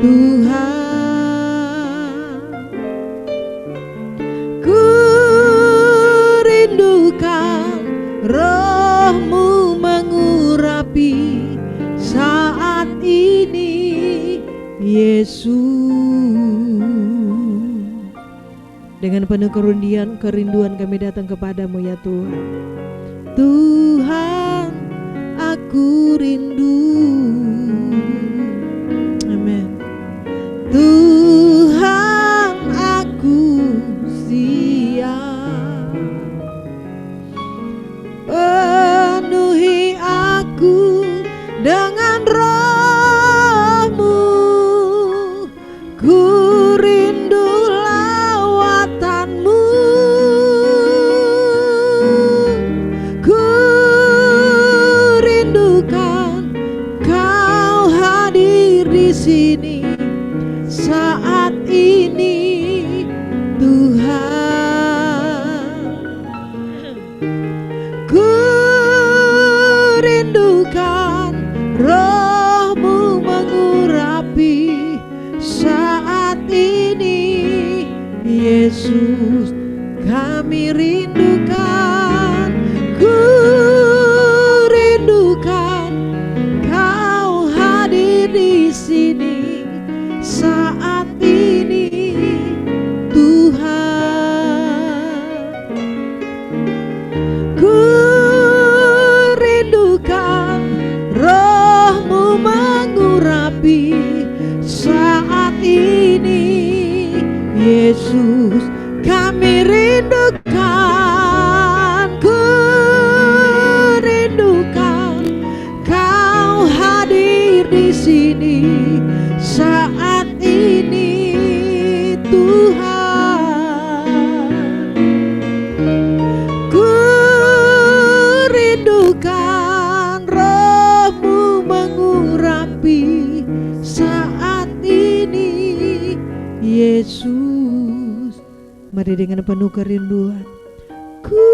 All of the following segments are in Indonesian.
Tuhan. Ku rindukan Roh-Mu mengurapi saat ini, Yesus. Dengan penuh kerinduan kami datang kepadamu ya Tuhan. Tuhan, aku rindu. Amin. Tuhan, aku siap. Penuhi aku dengan Roh-Mu. Ku rindu lawatan-Mu. Ku rindukan Kau hadir di sini saat ini, Tuhan. Ku rindukan Roh-Mu mengurapi saat ini, Yesus. Kami rindukan, ku rindukan Kau hadir di sini saat ini, Tuhan. Ku rindukan Roh-Mu mengurapi saat ini, Yesus. Kami rindukan, ku rindukan Kau hadir di sini saat ini, Tuhan. Ku rindukan Roh-Mu mengurapi saat ini, Yesus. Mari dengan penuh kerinduan, ku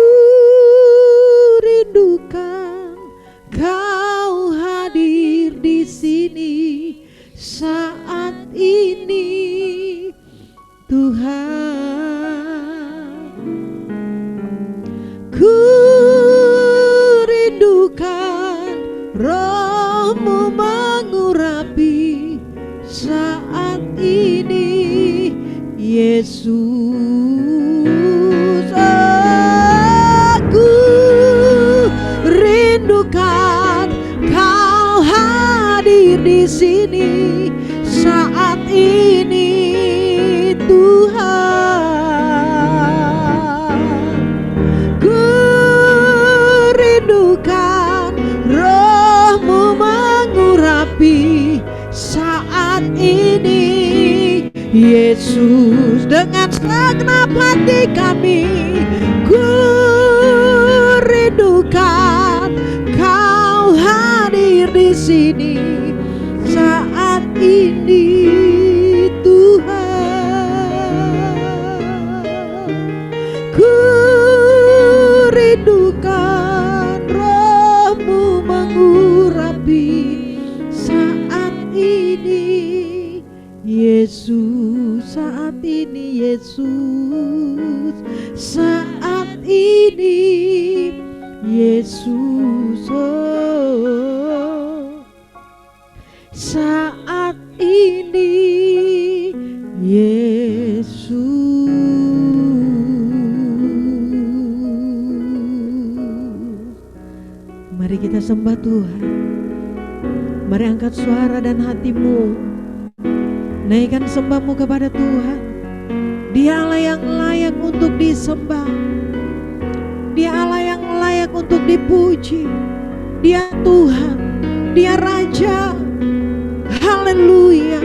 rindukan Kau hadir di sini saat ini, Tuhan. Ku rindukan Roh-Mu mengurapi saat ini, Yesus. Aku rindukan Kau hadir di sini saat ini, Tuhan. Ku rindukan Roh-Mu mengurapi saat ini, Yesus. Dengan segenap hati kami, ku rindukan Kau hadir di sini saat ini, Tuhan. Ku rindukan Roh-Mu mengurapi saat ini, Yesus. Saat ini, Yesus. Saat ini, Yesus. Oh, saat ini, Yesus. Mari kita sembah Tuhan. Mari angkat suara dan hatimu, naikkan sembahmu kepada Tuhan. Dialah yang layak untuk disembah, Dialah yang layak untuk dipuji. Dia Tuhan, Dia Raja. Haleluya.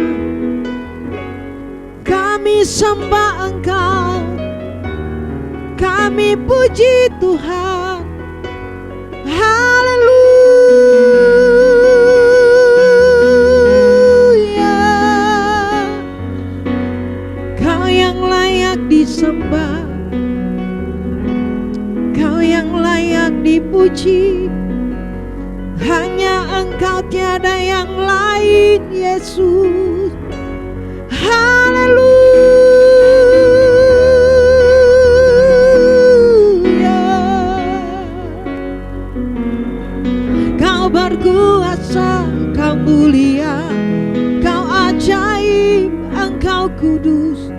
Kami sembah Engkau, kami puji Tuhan. Haleluya. Kau yang layak disembah, Kau yang layak dipuji. Hanya Engkau, tiada yang lain, Yesus. Engkau kudus.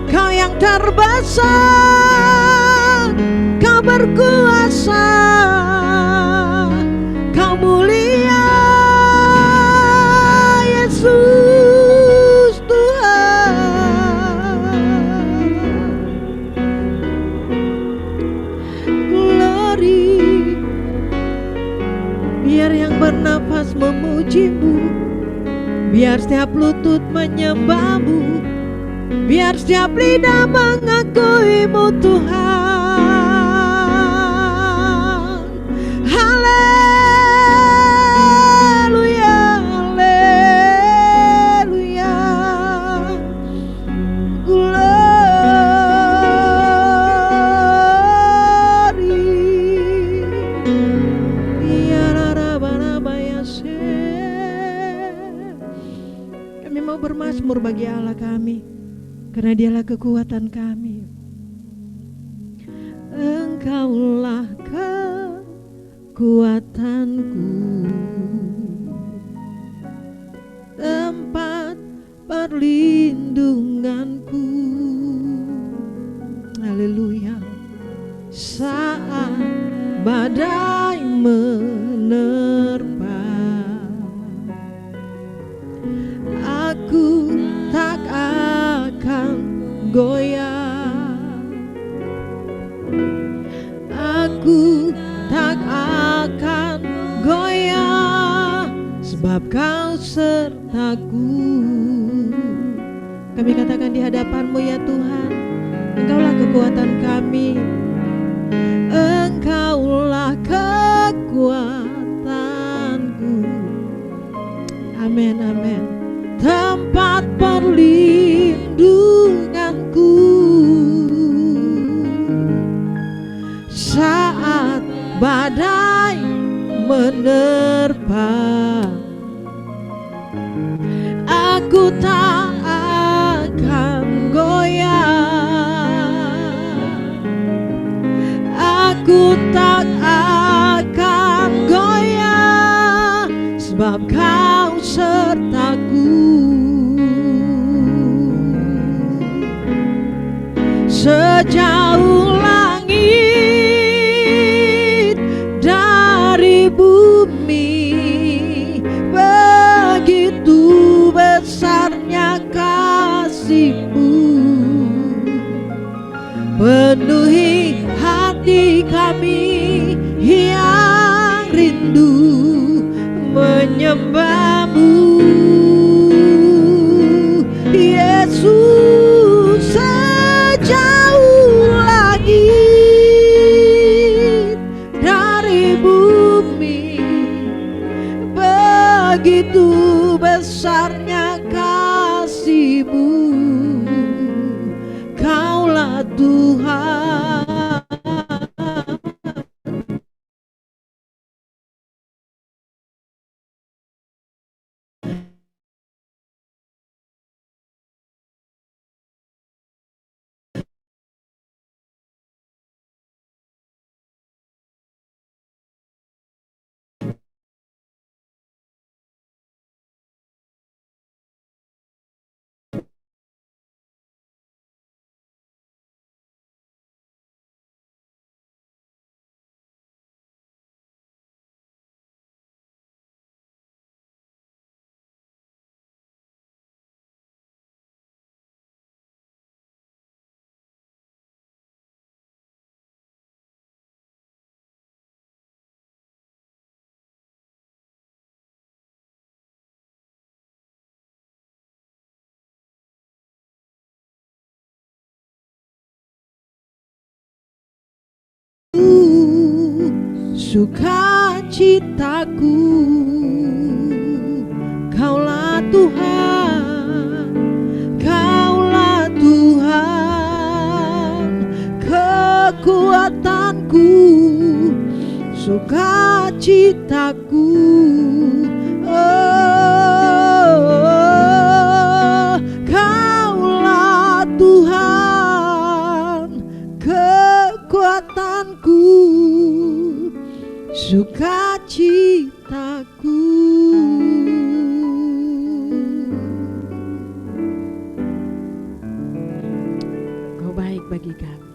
Kau yang terbesar, Kau berkuasa, Kau mulia, Yesus Tuhan. Glory. Biar yang bernafas memuji-Mu, biar setiap lutut menyembah-Mu, biar setiap lidah mengakui-Mu Tuhan. Haleluya, haleluya. Glory. Ya rarabarabaya-se. Kami mau bermazmur bagi Allah kami, karena Dialah kekuatan kami. Engkaulah kekuatanku, tempat perlindunganku. Haleluya. Saat badai menerpa, aku tak akan goyah. Aku tak akan goyah, sebab Kau sertaku. Kami katakan di hadapan-Mu ya Tuhan, Engkaulah kekuatan kami, Engkaulah kekuatanku. Amin, amin. Tempat perlindunganku saat badai menerpa, aku tak akan goyah, aku tak akan goyah, sebab Kau sertaku. Sejauh langit dari bumi, begitu besarnya kasih-Mu, penuhi hati kami yang rindu menyembah-Mu, Yesus. Sejauh langit dari bumi, begitu besarnya kasih-Mu, Kaulah Tuhan. Sukacitaku, Kaulah Tuhan, Kaulah Tuhan, kekuatanku, sukacitaku. Oh, Kaulah Tuhan. bagi kami.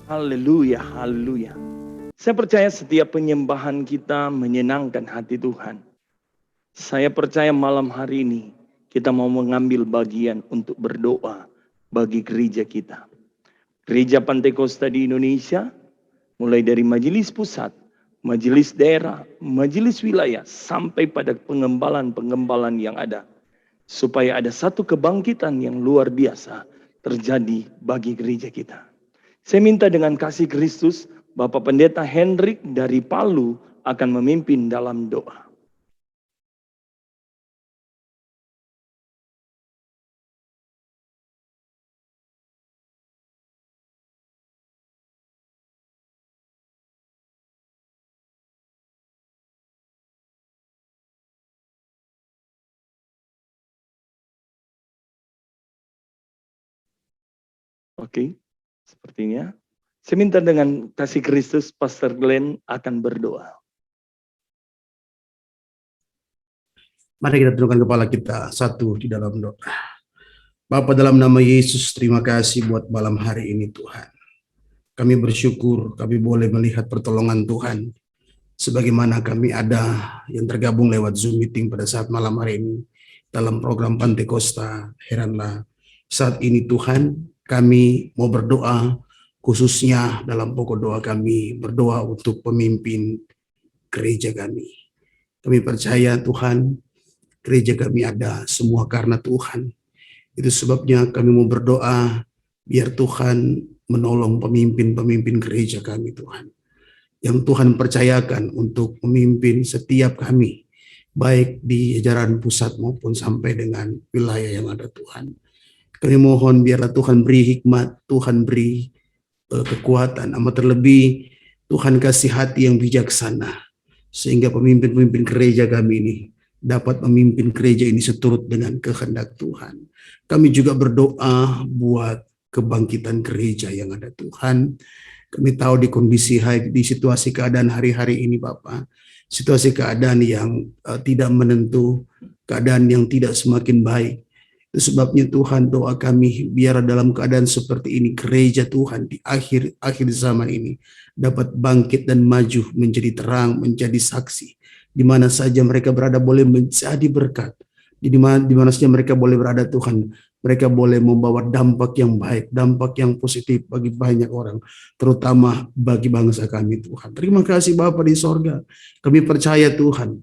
Haleluya, haleluya. Saya percaya setiap penyembahan kita menyenangkan hati Tuhan. Saya percaya malam hari ini kita mau mengambil bagian untuk berdoa bagi gereja kita. Gereja Pantai Kosta di Indonesia, mulai dari majelis pusat, majelis daerah, majelis wilayah, sampai pada pengembalan-pengembalan yang ada. Supaya ada satu kebangkitan yang luar biasa terjadi bagi gereja kita. Saya minta dengan kasih Kristus, Bapak Pendeta Hendrik dari Palu akan memimpin dalam doa. Oke, sepertinya. Saya minta dengan kasih Kristus, Pastor Glenn akan berdoa. Mari kita tundukkan kepala kita satu di dalam doa. Bapa, dalam nama Yesus, terima kasih buat malam hari ini Tuhan. Kami bersyukur kami boleh melihat pertolongan Tuhan. Sebagaimana kami ada yang tergabung lewat Zoom meeting pada saat malam hari ini. Dalam program Pantai Kosta, heranlah. Saat ini Tuhan, kami mau berdoa, khususnya dalam pokok doa kami, berdoa untuk pemimpin gereja kami. Kami percaya Tuhan, gereja kami ada semua karena Tuhan. Itu sebabnya kami mau berdoa biar Tuhan menolong pemimpin-pemimpin gereja kami Tuhan. Yang Tuhan percayakan untuk memimpin setiap kami. Baik di jajaran pusat maupun sampai dengan wilayah yang ada Tuhan. Kami mohon biarlah Tuhan beri hikmat, Tuhan beri kekuatan. Amat terlebih Tuhan kasih hati yang bijaksana. Sehingga pemimpin-pemimpin gereja kami ini dapat memimpin gereja ini seturut dengan kehendak Tuhan. Kami juga berdoa buat kebangkitan gereja yang ada Tuhan. Kami tahu di kondisi di situasi keadaan hari-hari ini Bapak, situasi keadaan yang tidak menentu, keadaan yang tidak semakin baik. Itu sebabnya Tuhan, doa kami biar dalam keadaan seperti ini gereja Tuhan di akhir zaman ini dapat bangkit dan maju menjadi terang, menjadi saksi. Di mana saja mereka berada boleh menjadi berkat. Di mana saja mereka boleh berada Tuhan, mereka boleh membawa dampak yang baik, dampak yang positif bagi banyak orang, terutama bagi bangsa kami Tuhan. Terima kasih Bapa di sorga. Kami percaya Tuhan,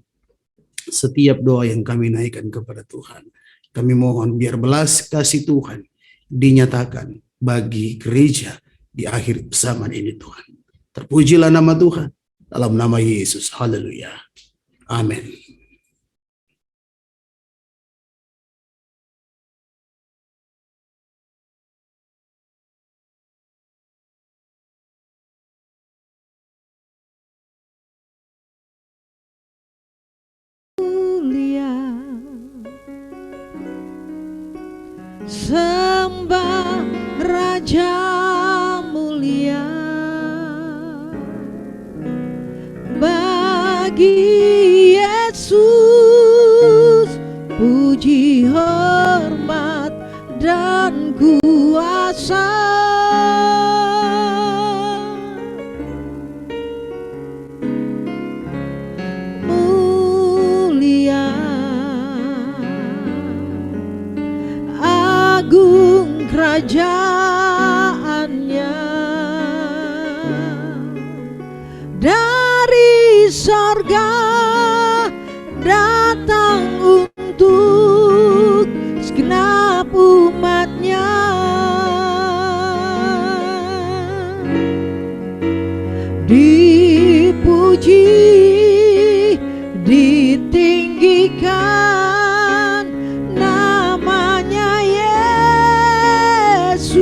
setiap doa yang kami naikkan kepada Tuhan, kami mohon biar belas kasih Tuhan dinyatakan bagi gereja di akhir zaman ini Tuhan. Terpujilah nama Tuhan dalam nama Yesus. Haleluya. Amin. Sembah Raja mulia, bagi Yesus puji, hormat dan kuasa. Mulia, agung kerajaannya, dari sorga datang untuk segenap umatnya. Dipuji, ditinggikan namanya Yesus.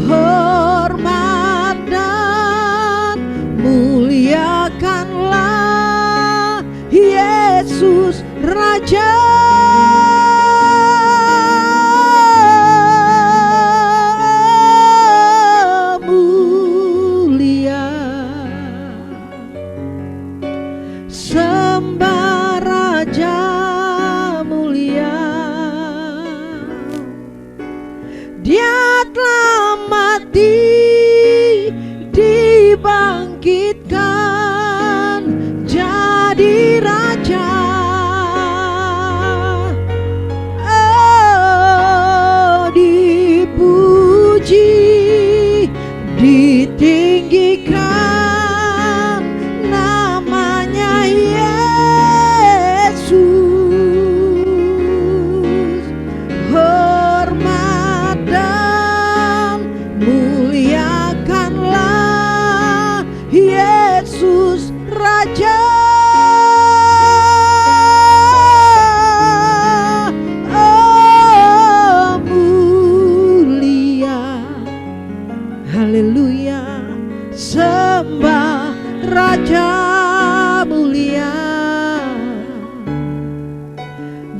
Hormat dan muliakanlah Yesus Raja. Sembah Raja mulia,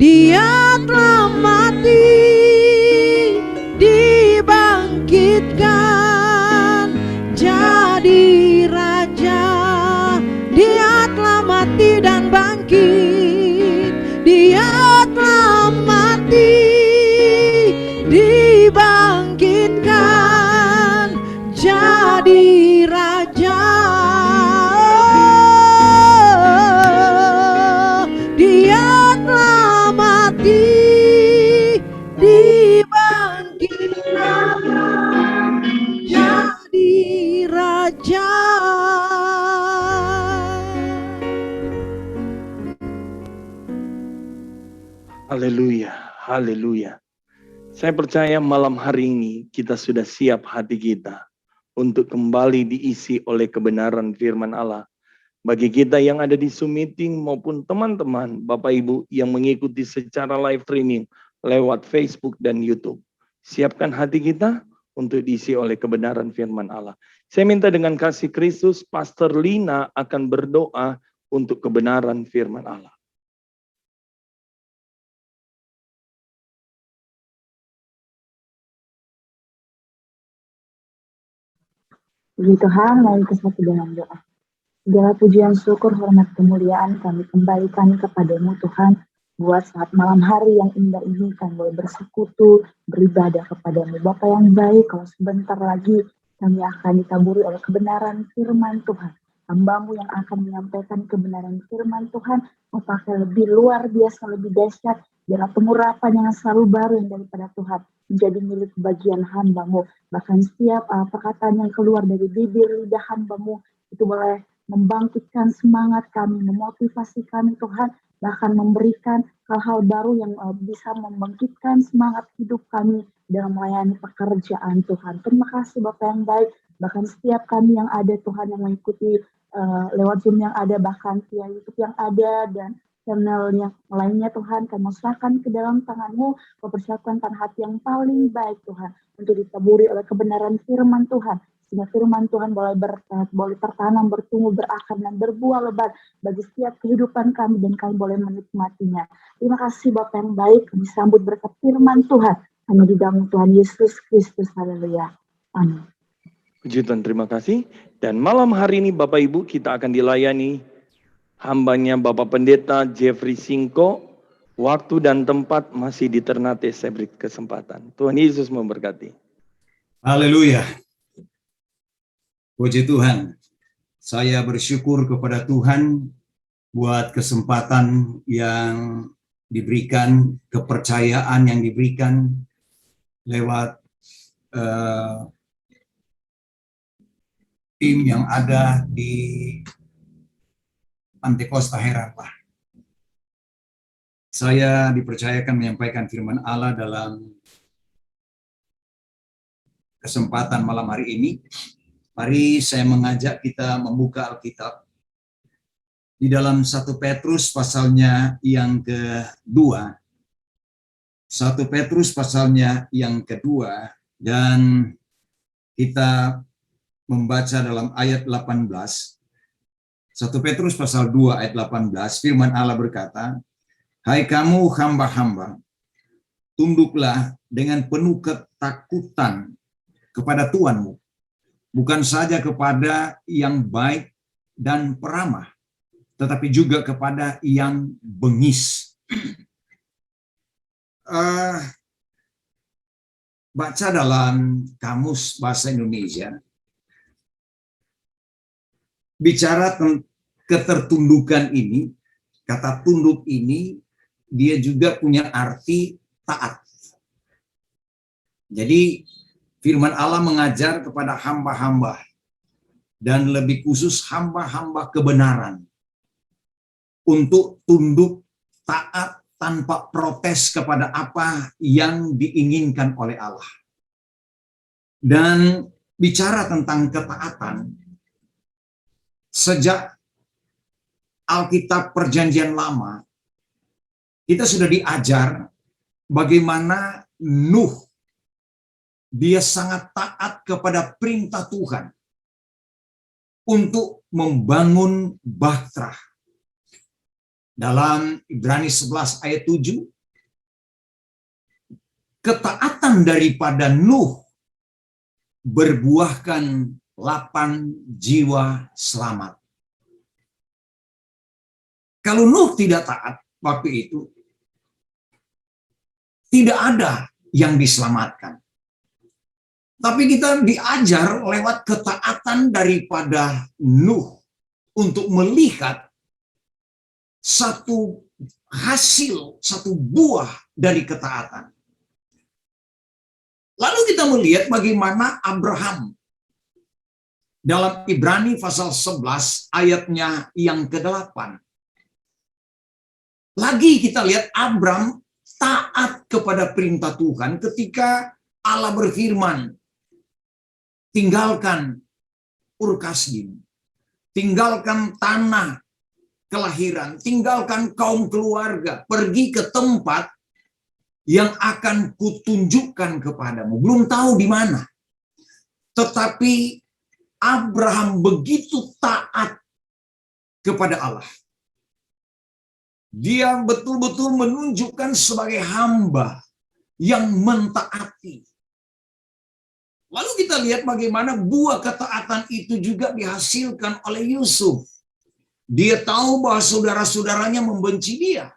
Dia telah mati, dibangkitkan jadi raja. Dia telah mati dan bangkit. Dia telah mati, dibangkitkan jadi raja. Dia telah mati, dibangkitkan jadi raja. Haleluya, haleluya. Saya percaya malam hari ini kita sudah siap hati kita untuk kembali diisi oleh kebenaran firman Allah. Bagi kita yang ada di Zoom meeting maupun teman-teman, Bapak Ibu yang mengikuti secara live streaming lewat Facebook dan YouTube. Siapkan hati kita untuk diisi oleh kebenaran firman Allah. Saya minta dengan kasih Kristus, Pastor Lina akan berdoa untuk kebenaran firman Allah. Puji Tuhan, mari kita satu dalam doa. Segala pujian, syukur, hormat, kemuliaan kami kembalikan kepadamu Tuhan. Buat saat malam hari yang indah ini kami boleh bersekutu, beribadah kepadamu. Bapa yang baik, kalau sebentar lagi kami akan ditaburi oleh kebenaran firman Tuhan. Hamba-Mu yang akan menyampaikan kebenaran firman Tuhan, Mau pakai lebih luar biasa, lebih dahsyat. Biarlah pengurapan yang selalu baru yang daripada Tuhan menjadi milik bagian hamba-Mu. Bahkan setiap perkataan yang keluar dari bibir lidah hamba-Mu itu boleh membangkitkan semangat kami, memotivasi kami Tuhan, bahkan memberikan hal-hal baru yang bisa membangkitkan semangat hidup kami dalam melayani pekerjaan Tuhan. Terima kasih Bapak yang baik, bahkan setiap kami yang ada Tuhan yang mengikuti lewat Zoom yang ada, bahkan via YouTube yang ada, dan channel yang lainnya Tuhan, kami serahkan ke dalam tangan-Mu, mempersiapkan hati yang paling baik Tuhan, untuk ditaburi oleh kebenaran firman Tuhan, sehingga firman Tuhan boleh tertanam, bertumbuh, berakar, dan berbuah lebat bagi setiap kehidupan kami, dan kami boleh menikmatinya. Terima kasih Bapak yang baik, kami sambut berkat firman Tuhan, hanya di dalam Tuhan Yesus Kristus. Haleluya. Amin. Puji Tuhan, terima kasih. Dan malam hari ini Bapak Ibu kita akan dilayani hambanya Bapak Pendeta Jeffrey Singko. Waktu dan tempat masih di Ternate, saya beri kesempatan. Tuhan Yesus memberkati. Haleluya. Puji Tuhan. Saya bersyukur kepada Tuhan buat kesempatan yang diberikan, kepercayaan yang diberikan lewat tim yang ada di Pantekosta Herapa. Saya dipercayakan menyampaikan firman Allah dalam kesempatan malam hari ini. Mari saya mengajak kita membuka Alkitab di dalam 1 Petrus pasalnya yang kedua. 1 Petrus pasalnya yang kedua, dan kita membaca dalam ayat 18. 1 Petrus pasal 2 ayat 18, firman Allah berkata, "Hai kamu hamba-hamba, tunduklah dengan penuh ketakutan kepada Tuhanmu, bukan saja kepada yang baik dan peramah, tetapi juga kepada yang bengis." Baca dalam Kamus Bahasa Indonesia, bicara tentang ketertundukan ini, kata tunduk ini, dia juga punya arti taat. Jadi firman Allah mengajar kepada hamba-hamba, dan lebih khusus hamba-hamba kebenaran, untuk tunduk taat tanpa protes kepada apa yang diinginkan oleh Allah. Dan bicara tentang ketaatan, sejak Alkitab Perjanjian Lama, kita sudah diajar bagaimana Nuh, dia sangat taat kepada perintah Tuhan untuk membangun bahtera. Dalam Ibrani 11 ayat 7, ketaatan daripada Nuh berbuahkan 8 jiwa selamat. Kalau Nuh tidak taat waktu itu, tidak ada yang diselamatkan. Tapi kita diajar lewat ketaatan daripada Nuh untuk melihat satu hasil, satu buah dari ketaatan. Lalu kita melihat bagaimana Abraham dalam Ibrani pasal 11 ayatnya yang ke-8. Lagi kita lihat Abraham taat kepada perintah Tuhan ketika Allah berfirman, tinggalkan Ur Kasdim, tinggalkan tanah kelahiran, tinggalkan kaum keluarga, pergi ke tempat yang akan kutunjukkan kepadamu. Belum tahu di mana. Tetapi Abraham begitu taat kepada Allah. Dia betul-betul menunjukkan sebagai hamba yang mentaati. Lalu kita lihat bagaimana buah ketaatan itu juga dihasilkan oleh Yusuf. Dia tahu bahwa saudara-saudaranya membenci dia.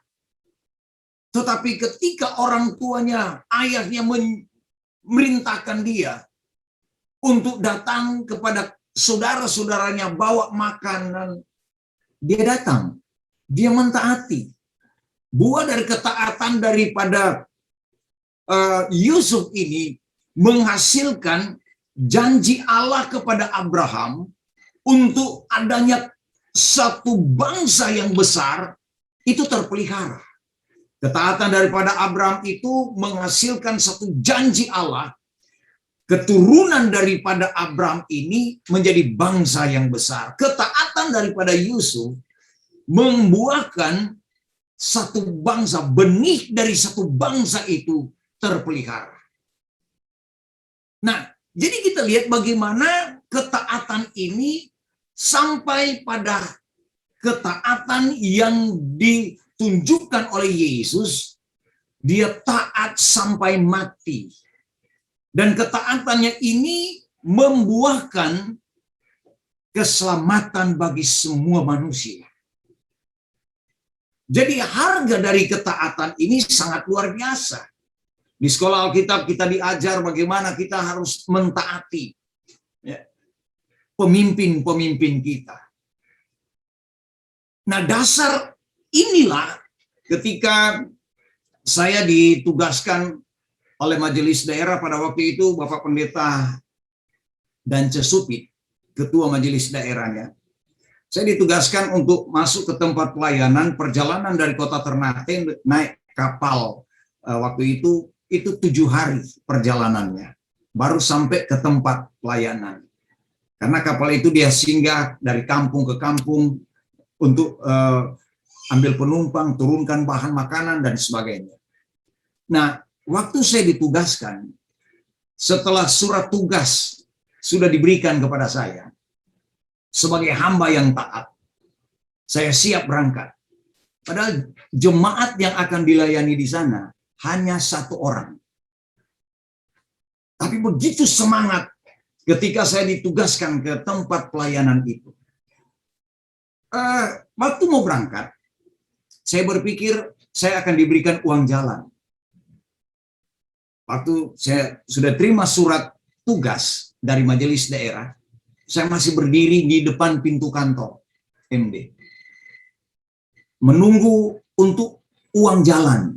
Tetapi ketika orang tuanya, ayahnya memerintahkan dia untuk datang kepada saudara-saudaranya bawa makanan, dia datang. Dia mentaati. Buah dari ketaatan daripada Yusuf ini menghasilkan janji Allah kepada Abraham untuk adanya satu bangsa yang besar itu terpelihara. Ketaatan daripada Abraham itu menghasilkan satu janji Allah. Keturunan daripada Abraham ini menjadi bangsa yang besar. Ketaatan daripada Yusuf membuahkan satu bangsa, benih dari satu bangsa itu terpelihara. Nah, jadi kita lihat bagaimana ketaatan ini sampai pada ketaatan yang ditunjukkan oleh Yesus, dia taat sampai mati. Dan ketaatannya ini membuahkan keselamatan bagi semua manusia. Jadi harga dari ketaatan ini sangat luar biasa. Di sekolah Alkitab kita diajar bagaimana kita harus mentaati pemimpin-pemimpin kita. Nah, dasar inilah ketika saya ditugaskan oleh majelis daerah pada waktu itu, Bapak Pendeta Dance Supit, ketua majelis daerahnya. Saya ditugaskan untuk masuk ke tempat pelayanan, perjalanan dari kota Ternate naik kapal. Waktu itu 7 hari perjalanannya, baru sampai ke tempat pelayanan. Karena kapal itu dia singgah dari kampung ke kampung untuk ambil penumpang, turunkan bahan makanan, dan sebagainya. Nah, waktu saya ditugaskan, setelah surat tugas sudah diberikan kepada saya, sebagai hamba yang taat, saya siap berangkat. Padahal jemaat yang akan dilayani di sana hanya 1 orang. Tapi begitu semangat ketika saya ditugaskan ke tempat pelayanan itu. Waktu mau berangkat, saya berpikir saya akan diberikan uang jalan. Waktu saya sudah terima surat tugas dari majelis daerah, saya masih berdiri di depan pintu kantor MD. Menunggu untuk uang jalan.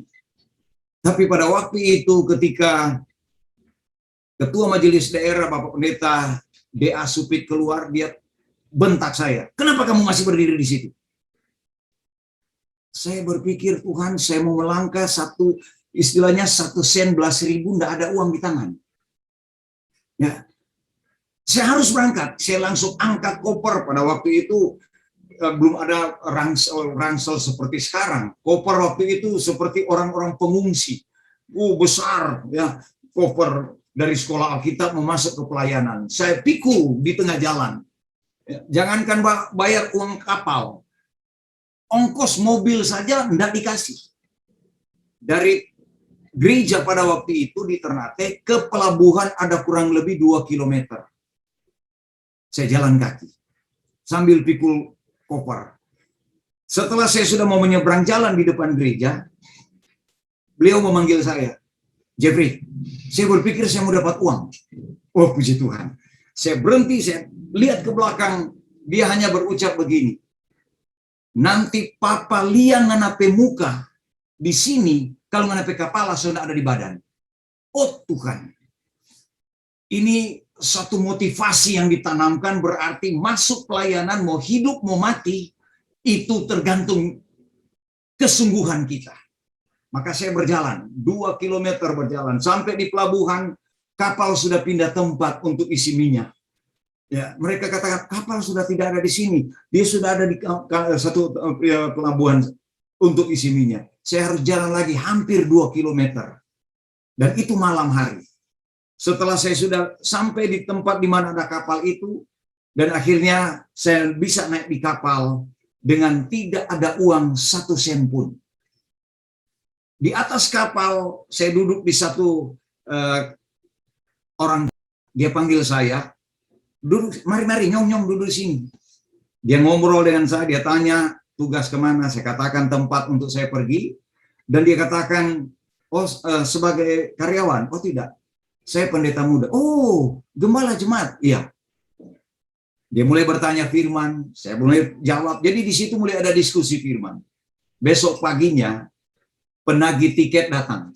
Tapi pada waktu itu ketika Ketua Majelis Daerah Bapak Pendeta D.A. Supit keluar, dia bentak saya. Kenapa kamu masih berdiri di situ? Saya berpikir, Tuhan, saya mau melangkah istilahnya 1 sen 11.000, enggak ada uang di tangan. Ya, saya harus berangkat. Saya langsung angkat koper. Pada waktu itu belum ada ransel seperti sekarang. Koper waktu itu seperti orang-orang pengungsi. Besar ya, koper dari sekolah Alkitab memasuk ke pelayanan. Saya pikul di tengah jalan. Jangankan bayar uang kapal, ongkos mobil saja enggak dikasih. gereja pada waktu itu di Ternate ke pelabuhan ada kurang lebih 2 kilometer. Saya jalan kaki sambil pikul koper. Setelah saya sudah mau menyeberang jalan di depan gereja, beliau memanggil saya, Jeffrey, saya berpikir saya mau dapat uang. Oh puji Tuhan. Saya berhenti, saya lihat ke belakang, dia hanya berucap begini, nanti papa liang nganape muka di sini, kalau nganape kepala sudah ada di badan. Oh Tuhan, ini satu motivasi yang ditanamkan, berarti masuk pelayanan mau hidup mau mati itu tergantung kesungguhan kita. Maka saya berjalan 2 kilometer berjalan sampai di pelabuhan, kapal sudah pindah tempat untuk isi minyak. Ya, mereka katakan kapal sudah tidak ada di sini, dia sudah ada di satu pelabuhan untuk isi minyak. Saya harus jalan lagi hampir 2 kilometer. Dan itu malam hari. Setelah saya sudah sampai di tempat di mana ada kapal itu, dan akhirnya saya bisa naik di kapal dengan tidak ada uang 1 sen pun. Di atas kapal, saya duduk di satu orang, dia panggil saya, duduk, mari nyong duduk di sini. Dia ngobrol dengan saya, dia tanya tugas kemana, saya katakan tempat untuk saya pergi, dan dia katakan, oh sebagai karyawan, oh tidak, saya pendeta muda. Oh, gembala jemaat, iya. Dia mulai bertanya firman, saya mulai jawab. Jadi di situ mulai ada diskusi firman. Besok paginya penagih tiket datang.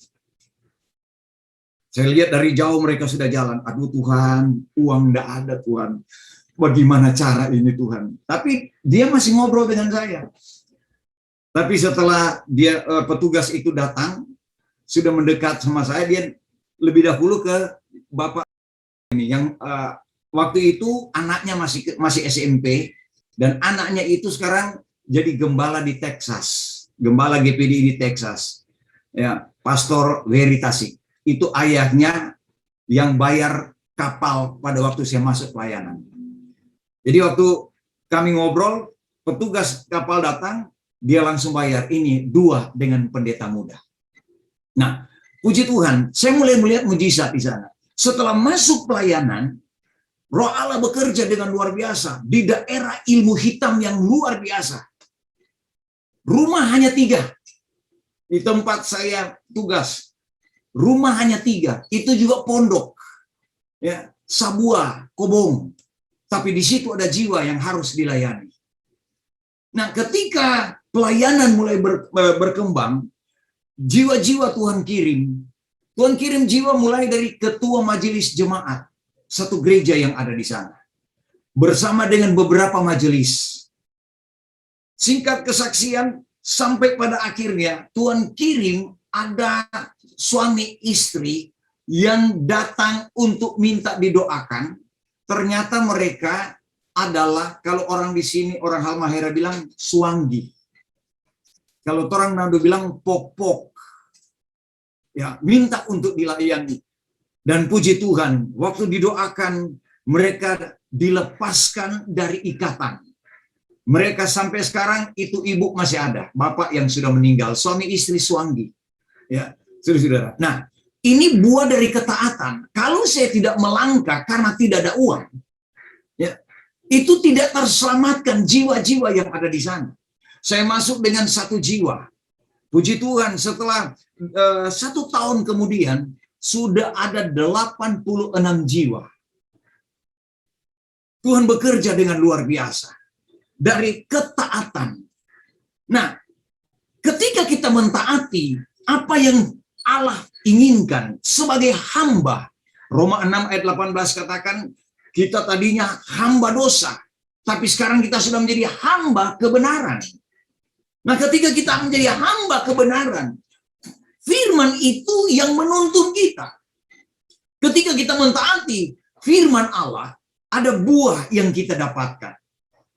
Saya lihat dari jauh mereka sudah jalan. Aduh Tuhan, uang tidak ada Tuhan. Bagaimana cara ini Tuhan? Tapi dia masih ngobrol dengan saya. Tapi setelah dia petugas itu datang, sudah mendekat sama saya, dia lebih dahulu ke bapak ini yang waktu itu anaknya masih SMP, dan anaknya itu sekarang jadi gembala di Texas, gembala GPD di Texas, ya, Pastor Veritasik. Itu ayahnya yang bayar kapal pada waktu saya masuk pelayanan. Jadi waktu kami ngobrol, petugas kapal datang, dia langsung bayar ini 2 dengan pendeta muda. Nah, puji Tuhan, saya mulai melihat mujizat di sana. Setelah masuk pelayanan, Roh Allah bekerja dengan luar biasa di daerah ilmu hitam yang luar biasa. Rumah hanya 3 di tempat saya tugas. Rumah hanya 3, itu juga pondok, ya, Sabua, Kobong. Tapi di situ ada jiwa yang harus dilayani. Nah, ketika pelayanan mulai berkembang, jiwa-jiwa Tuhan kirim jiwa mulai dari ketua majelis jemaat satu gereja yang ada di sana, bersama dengan beberapa majelis. Singkat kesaksian, sampai pada akhirnya Tuhan kirim ada suami istri yang datang untuk minta didoakan. Ternyata mereka adalah, kalau orang di sini, orang Halmahera bilang suanggi. Kalau orang Nado bilang pok-pok. Ya, minta untuk dilayani. Dan puji Tuhan, waktu didoakan, mereka dilepaskan dari ikatan. Mereka sampai sekarang, itu ibu masih ada, bapak yang sudah meninggal, suami istri suanggi. Ya, saudara-saudara. Nah, ini buah dari ketaatan. Kalau saya tidak melangkah karena tidak ada uang, ya, itu tidak terselamatkan jiwa-jiwa yang ada di sana. Saya masuk dengan 1 jiwa. Puji Tuhan, setelah 1 tahun kemudian, sudah ada 86 jiwa. Tuhan bekerja dengan luar biasa. Dari ketaatan. Nah, ketika kita mentaati apa yang Allah inginkan sebagai hamba, Roma 6 ayat 18 katakan, kita tadinya hamba dosa, tapi sekarang kita sudah menjadi hamba kebenaran. Nah, ketika kita menjadi hamba kebenaran, firman itu yang menuntun kita. Ketika kita mentaati firman Allah, ada buah yang kita dapatkan.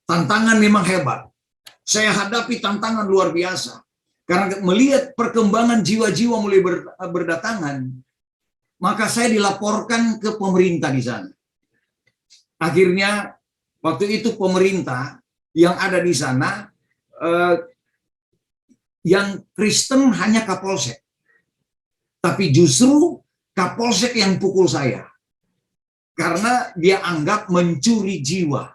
Tantangan memang hebat. Saya hadapi tantangan luar biasa. Karena melihat perkembangan jiwa-jiwa mulai berdatangan, maka saya dilaporkan ke pemerintah di sana. Akhirnya, waktu itu pemerintah yang ada di sana, yang Kristen hanya Kapolsek. Tapi justru Kapolsek yang pukul saya. Karena dia anggap mencuri jiwa.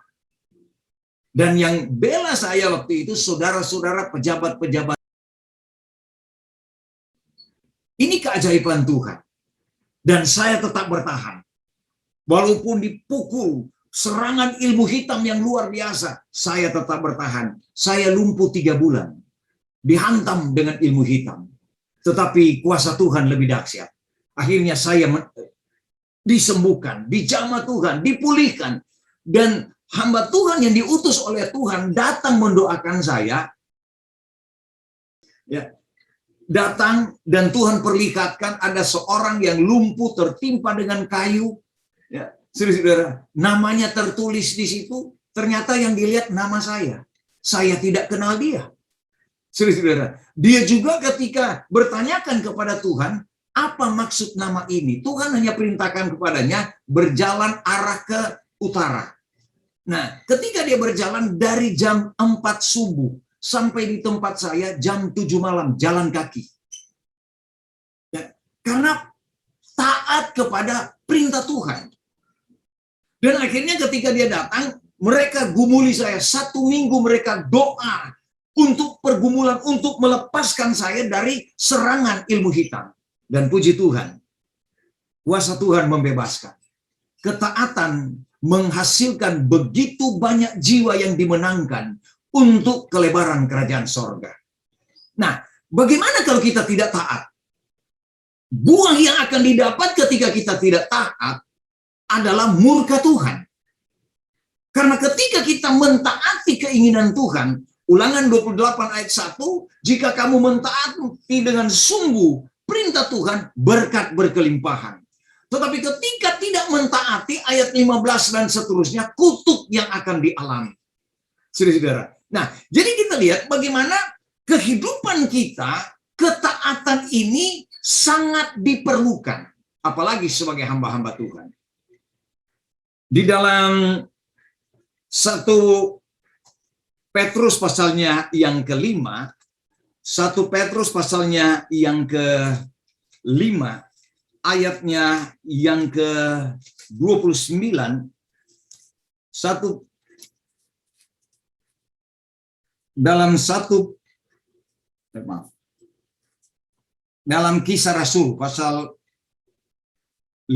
Dan yang bela saya waktu itu saudara-saudara pejabat-pejabat. Ini keajaiban Tuhan. Dan saya tetap bertahan. Walaupun dipukul serangan ilmu hitam yang luar biasa, saya tetap bertahan. Saya lumpuh 3 bulan. Dihantam dengan ilmu hitam. Tetapi kuasa Tuhan lebih dahsyat. Akhirnya saya disembuhkan, dijamah Tuhan, dipulihkan. Dan hamba Tuhan yang diutus oleh Tuhan datang mendoakan saya. Ya, datang dan Tuhan perlihatkan ada seorang yang lumpuh tertimpa dengan kayu. Ya, saudara, namanya tertulis di situ. Ternyata yang dilihat nama saya. Saya tidak kenal dia. Saudara, dia juga ketika bertanyakan kepada Tuhan, apa maksud nama ini? Tuhan hanya perintahkan kepadanya berjalan arah ke utara. Nah, ketika dia berjalan dari jam 4 subuh sampai di tempat saya jam 7 malam, jalan kaki. Ya, karena taat kepada perintah Tuhan. Dan akhirnya ketika dia datang, mereka gumuli saya. 1 minggu mereka doa untuk pergumulan, untuk melepaskan saya dari serangan ilmu hitam. Dan puji Tuhan, kuasa Tuhan membebaskan. Ketaatan menghasilkan begitu banyak jiwa yang dimenangkan untuk kelebaran kerajaan sorga. Nah, bagaimana kalau kita tidak taat? Buah yang akan didapat ketika kita tidak taat adalah murka Tuhan. Karena ketika kita mentaati keinginan Tuhan, Ulangan 28 ayat 1, jika kamu mentaati dengan sungguh perintah Tuhan, berkat berkelimpahan. Tetapi ketika tidak mentaati, ayat 15 dan seterusnya, kutuk yang akan dialami. Saudara-saudara. Nah, jadi kita lihat bagaimana kehidupan kita, ketaatan ini sangat diperlukan. Apalagi sebagai hamba-hamba Tuhan. Di dalam 1 Petrus pasalnya yang ke-5, 1 Petrus pasalnya yang ke-5, ayatnya yang ke-29, dalam Kisah Rasul pasal 5,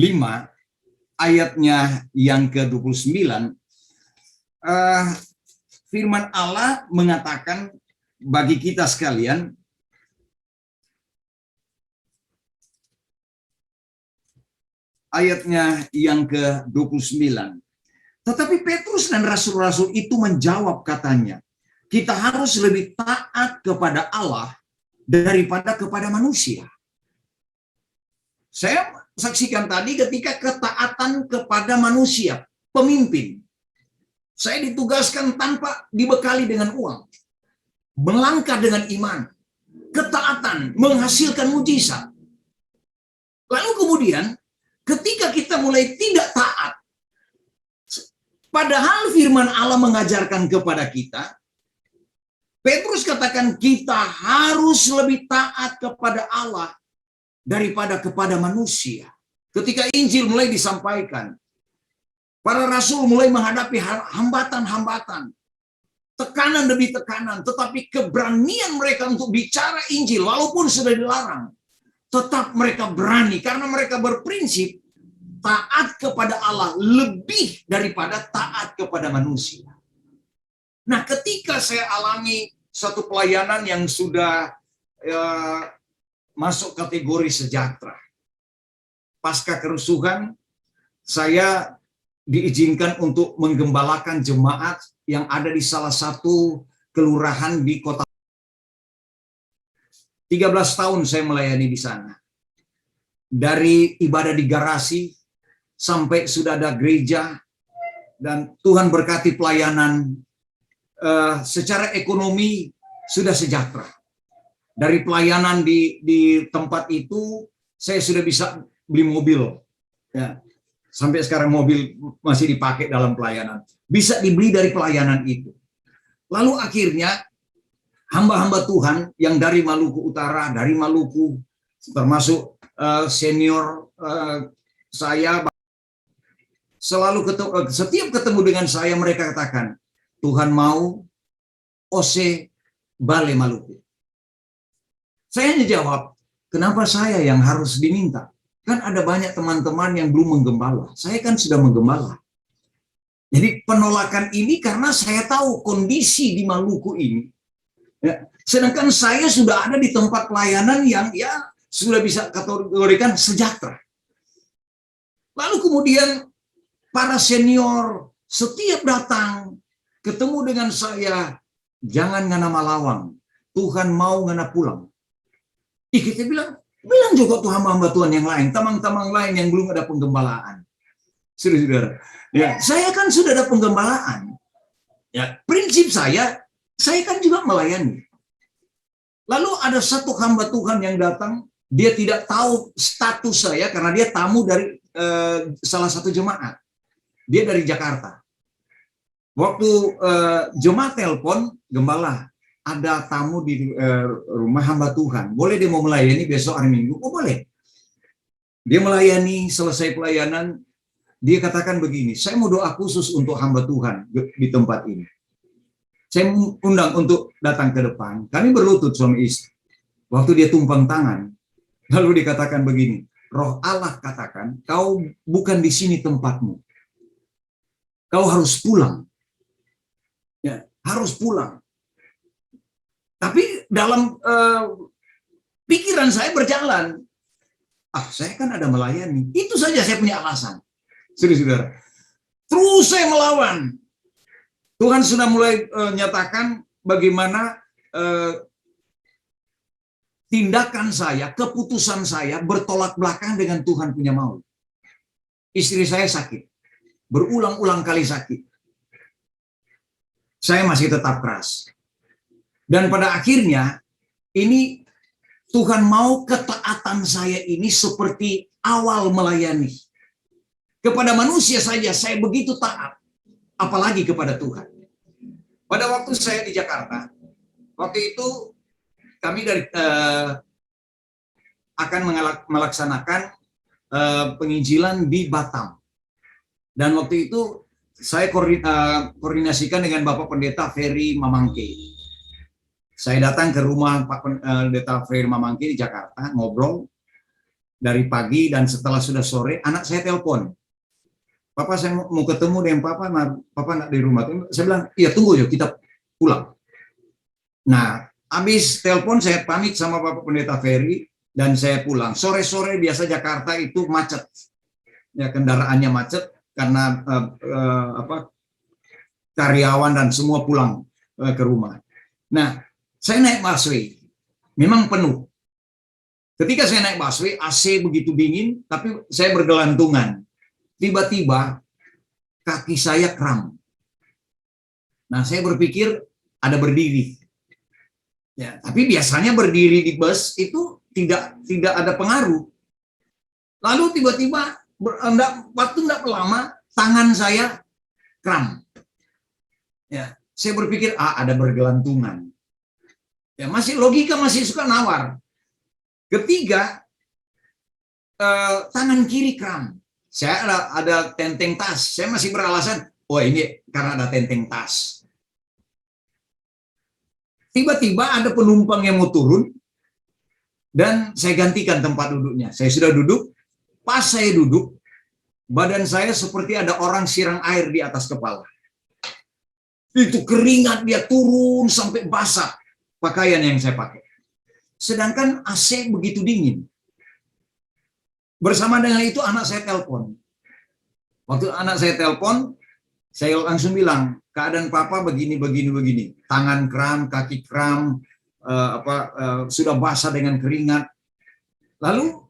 ayatnya yang ke-29, firman Allah mengatakan bagi kita sekalian, ayatnya yang ke-29. Tetapi Petrus dan rasul-rasul itu menjawab katanya, kita harus lebih taat kepada Allah daripada kepada manusia. Saya saksikan tadi ketika ketaatan kepada manusia, pemimpin. Saya ditugaskan tanpa dibekali dengan uang. Melangkah dengan iman. Ketaatan menghasilkan mujizat. Lalu kemudian ketika kita mulai tidak taat, padahal firman Allah mengajarkan kepada kita, Petrus katakan kita harus lebih taat kepada Allah daripada kepada manusia. Ketika Injil mulai disampaikan, para rasul mulai menghadapi hambatan-hambatan, tekanan demi tekanan, tetapi keberanian mereka untuk bicara Injil, walaupun sudah dilarang, tetap mereka berani, karena mereka berprinsip taat kepada Allah lebih daripada taat kepada manusia. Nah, ketika saya alami satu pelayanan yang sudah masuk kategori sejahtera, pasca kerusuhan, saya diizinkan untuk menggembalakan jemaat yang ada di salah satu kelurahan di kota. 13 tahun saya melayani di sana. Dari ibadah di garasi sampai sudah ada gereja, dan Tuhan berkati pelayanan secara ekonomi sudah sejahtera. Dari pelayanan di tempat itu saya sudah bisa beli mobil. Ya. Sampai sekarang mobil masih dipakai dalam pelayanan. Bisa dibeli dari pelayanan itu. Lalu akhirnya hamba-hamba Tuhan yang dari Maluku Utara, dari Maluku, termasuk senior saya selalu setiap ketemu dengan saya mereka katakan, Tuhan mau Ose Bale Maluku. Saya hanya jawab, kenapa saya yang harus diminta? Kan ada banyak teman-teman yang belum menggembala. Saya kan sudah menggembala. Jadi penolakan ini karena saya tahu kondisi di Maluku ini. Ya, sedangkan saya sudah ada di tempat pelayanan yang ya sudah bisa kategorikan sejahtera. Lalu kemudian para senior setiap datang ketemu dengan saya, jangan ngana malawang, Tuhan mau ngana pulang. Kita bilang juga tuh hamba-hamba Tuhan yang lain, tamang-tamang lain yang belum ada penggembalaan. Saudara-saudara, ya, saya kan sudah ada penggembalaan. Ya, prinsip saya kan juga melayani. Lalu ada satu hamba Tuhan yang datang, dia tidak tahu status saya karena dia tamu dari salah satu jemaat. Dia dari Jakarta. Waktu jemaat telepon, gembala, ada tamu di rumah hamba Tuhan. Boleh dia mau melayani besok hari Minggu? Oh boleh. Dia melayani, selesai pelayanan, dia katakan begini, saya mau doa khusus untuk hamba Tuhan di tempat ini. Saya undang untuk datang ke depan. Kami berlutut suami istri. Waktu dia tumpang tangan, lalu dikatakan begini, Roh Allah katakan, kau bukan di sini tempatmu. Kau harus pulang. Ya, harus pulang. Tapi dalam pikiran saya berjalan, saya kan ada melayani. Itu saja saya punya alasan. Saudara-saudara. Terus saya melawan. Tuhan sudah mulai nyatakan bagaimana tindakan saya, keputusan saya bertolak belakang dengan Tuhan punya mau. Istri saya sakit. Berulang-ulang kali sakit. Saya masih tetap keras. Dan pada akhirnya, ini Tuhan mau ketaatan saya ini seperti awal melayani. Kepada manusia saja saya begitu taat, apalagi kepada Tuhan. Pada waktu saya di Jakarta, waktu itu kami akan melaksanakan penginjilan di Batam. Dan waktu itu saya koordinasikan dengan Bapak Pendeta Ferry Mamangke. Saya datang ke rumah Pak Pendeta Ferry Mamangke di Jakarta, ngobrol dari pagi, dan setelah sudah sore, anak saya telepon. Papa, saya mau ketemu dengan Papa, Papa nggak di rumah. Saya bilang, iya tunggu yuk, kita pulang. Nah, habis telepon saya pamit sama Bapak Pendeta Ferry, dan saya pulang. Sore-sore biasa Jakarta itu macet. Ya, kendaraannya macet, karena karyawan dan semua pulang ke rumah. Nah, saya naik busway, memang penuh. Ketika saya naik busway, AC begitu dingin, tapi saya bergelantungan. Tiba-tiba kaki saya kram. Nah, saya berpikir ada berdiri. Ya, tapi biasanya berdiri di bus itu tidak ada pengaruh. Lalu tiba-tiba waktu tidak lama tangan saya kram. Ya, saya berpikir ada bergelantungan. Ya, logika masih suka nawar. Ketiga, tangan kiri kram. Saya ada tenteng tas. Saya masih beralasan, ini karena ada tenteng tas. Tiba-tiba ada penumpang yang mau turun, dan saya gantikan tempat duduknya. Saya sudah duduk, pas saya duduk, badan saya seperti ada orang siram air di atas kepala. Itu keringat dia turun sampai basah pakaian yang saya pakai. Sedangkan AC begitu dingin. Bersama dengan itu anak saya telepon. Waktu anak saya telepon, saya langsung bilang, keadaan Papa begini. Tangan kram, kaki kram, sudah basah dengan keringat. Lalu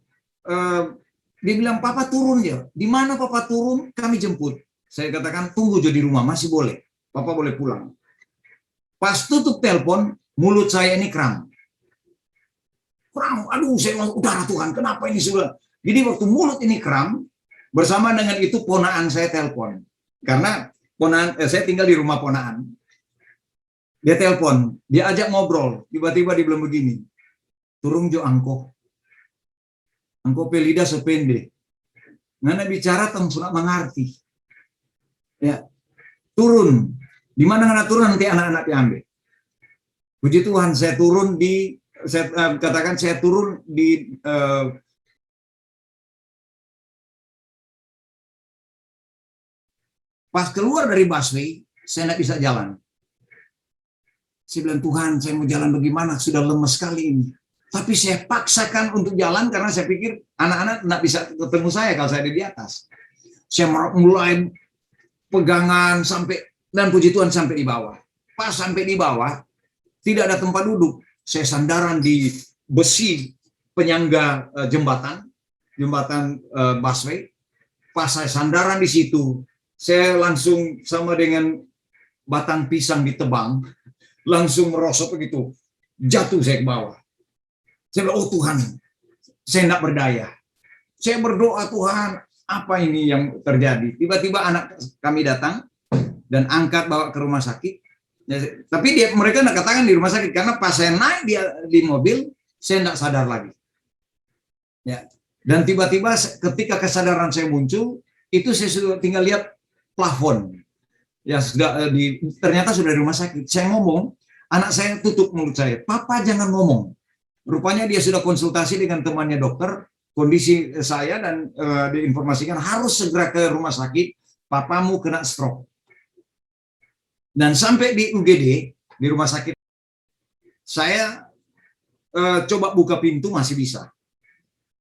dia bilang, Papa turun ya. Di mana Papa turun? Kami jemput. Saya katakan, tunggu di rumah, masih boleh. Papa boleh pulang. Pas tutup telepon, mulut saya ini kram. Kram, aduh saya mau, udara Tuhan, kenapa ini sudah? Jadi waktu mulut ini kram, bersama dengan itu ponaan saya telepon. Karena saya tinggal di rumah ponaan. Dia telepon, dia ajak ngobrol, tiba-tiba dia bilang begini, turun jo angkok. Engkau pelida sepende. Ngana bicara tong sudah mengerti. Ya, turun. Di mana ngana turun nanti anak-anak diambil. Puji Tuhan, saya turun di, saya turun di pas keluar dari busway, saya nggak bisa jalan. Saya bilang, Tuhan, saya mau jalan bagaimana? Sudah lemes sekali ini. Tapi saya paksakan untuk jalan karena saya pikir anak-anak nggak bisa ketemu saya kalau saya di atas. Saya mulai pegangan sampai, dan puji Tuhan sampai di bawah. Pas sampai di bawah, tidak ada tempat duduk. Saya sandaran di besi penyangga jembatan busway. Pas saya sandaran di situ, saya langsung sama dengan batang pisang ditebang, langsung merosot begitu, jatuh saya ke bawah. Saya bilang, oh Tuhan, saya tidak berdaya. Saya berdoa, Tuhan, apa ini yang terjadi? Tiba-tiba anak kami datang dan angkat bawa ke rumah sakit. Ya, tapi mereka tidak katakan di rumah sakit karena pas saya naik di mobil, saya tidak sadar lagi. Ya. Dan tiba-tiba ketika kesadaran saya muncul, itu saya sudah tinggal lihat plafon. Ya sudah ternyata sudah di rumah sakit. Saya ngomong, anak saya tutup mulut saya. Papa jangan ngomong. Rupanya dia sudah konsultasi dengan temannya dokter, kondisi saya dan diinformasikan harus segera ke rumah sakit. Papamu kena stroke. Dan sampai di UGD, di rumah sakit, saya coba buka pintu masih bisa.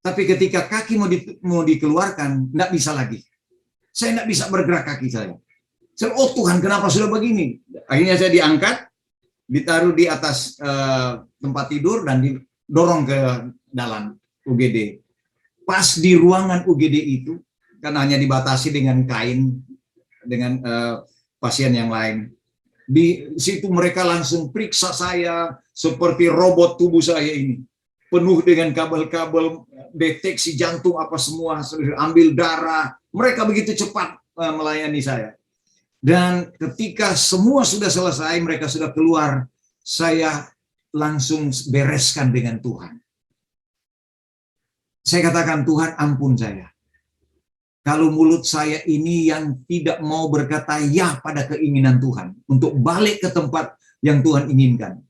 Tapi ketika kaki mau dikeluarkan, nggak bisa lagi. Saya nggak bisa bergerak kaki saya. Saya, oh Tuhan, kenapa sudah begini? Akhirnya saya diangkat, ditaruh di atas tempat tidur dan didorong ke dalam UGD. Pas di ruangan UGD itu, kan hanya dibatasi dengan kain, dengan pasien yang lain. Di situ mereka langsung periksa saya seperti robot tubuh saya ini. Penuh dengan kabel-kabel, deteksi jantung apa semua, ambil darah. Mereka begitu cepat melayani saya. Dan ketika semua sudah selesai, mereka sudah keluar, saya langsung bereskan dengan Tuhan. Saya katakan, Tuhan ampun saya. Kalau mulut saya ini yang tidak mau berkata ya pada keinginan Tuhan, untuk balik ke tempat yang Tuhan inginkan.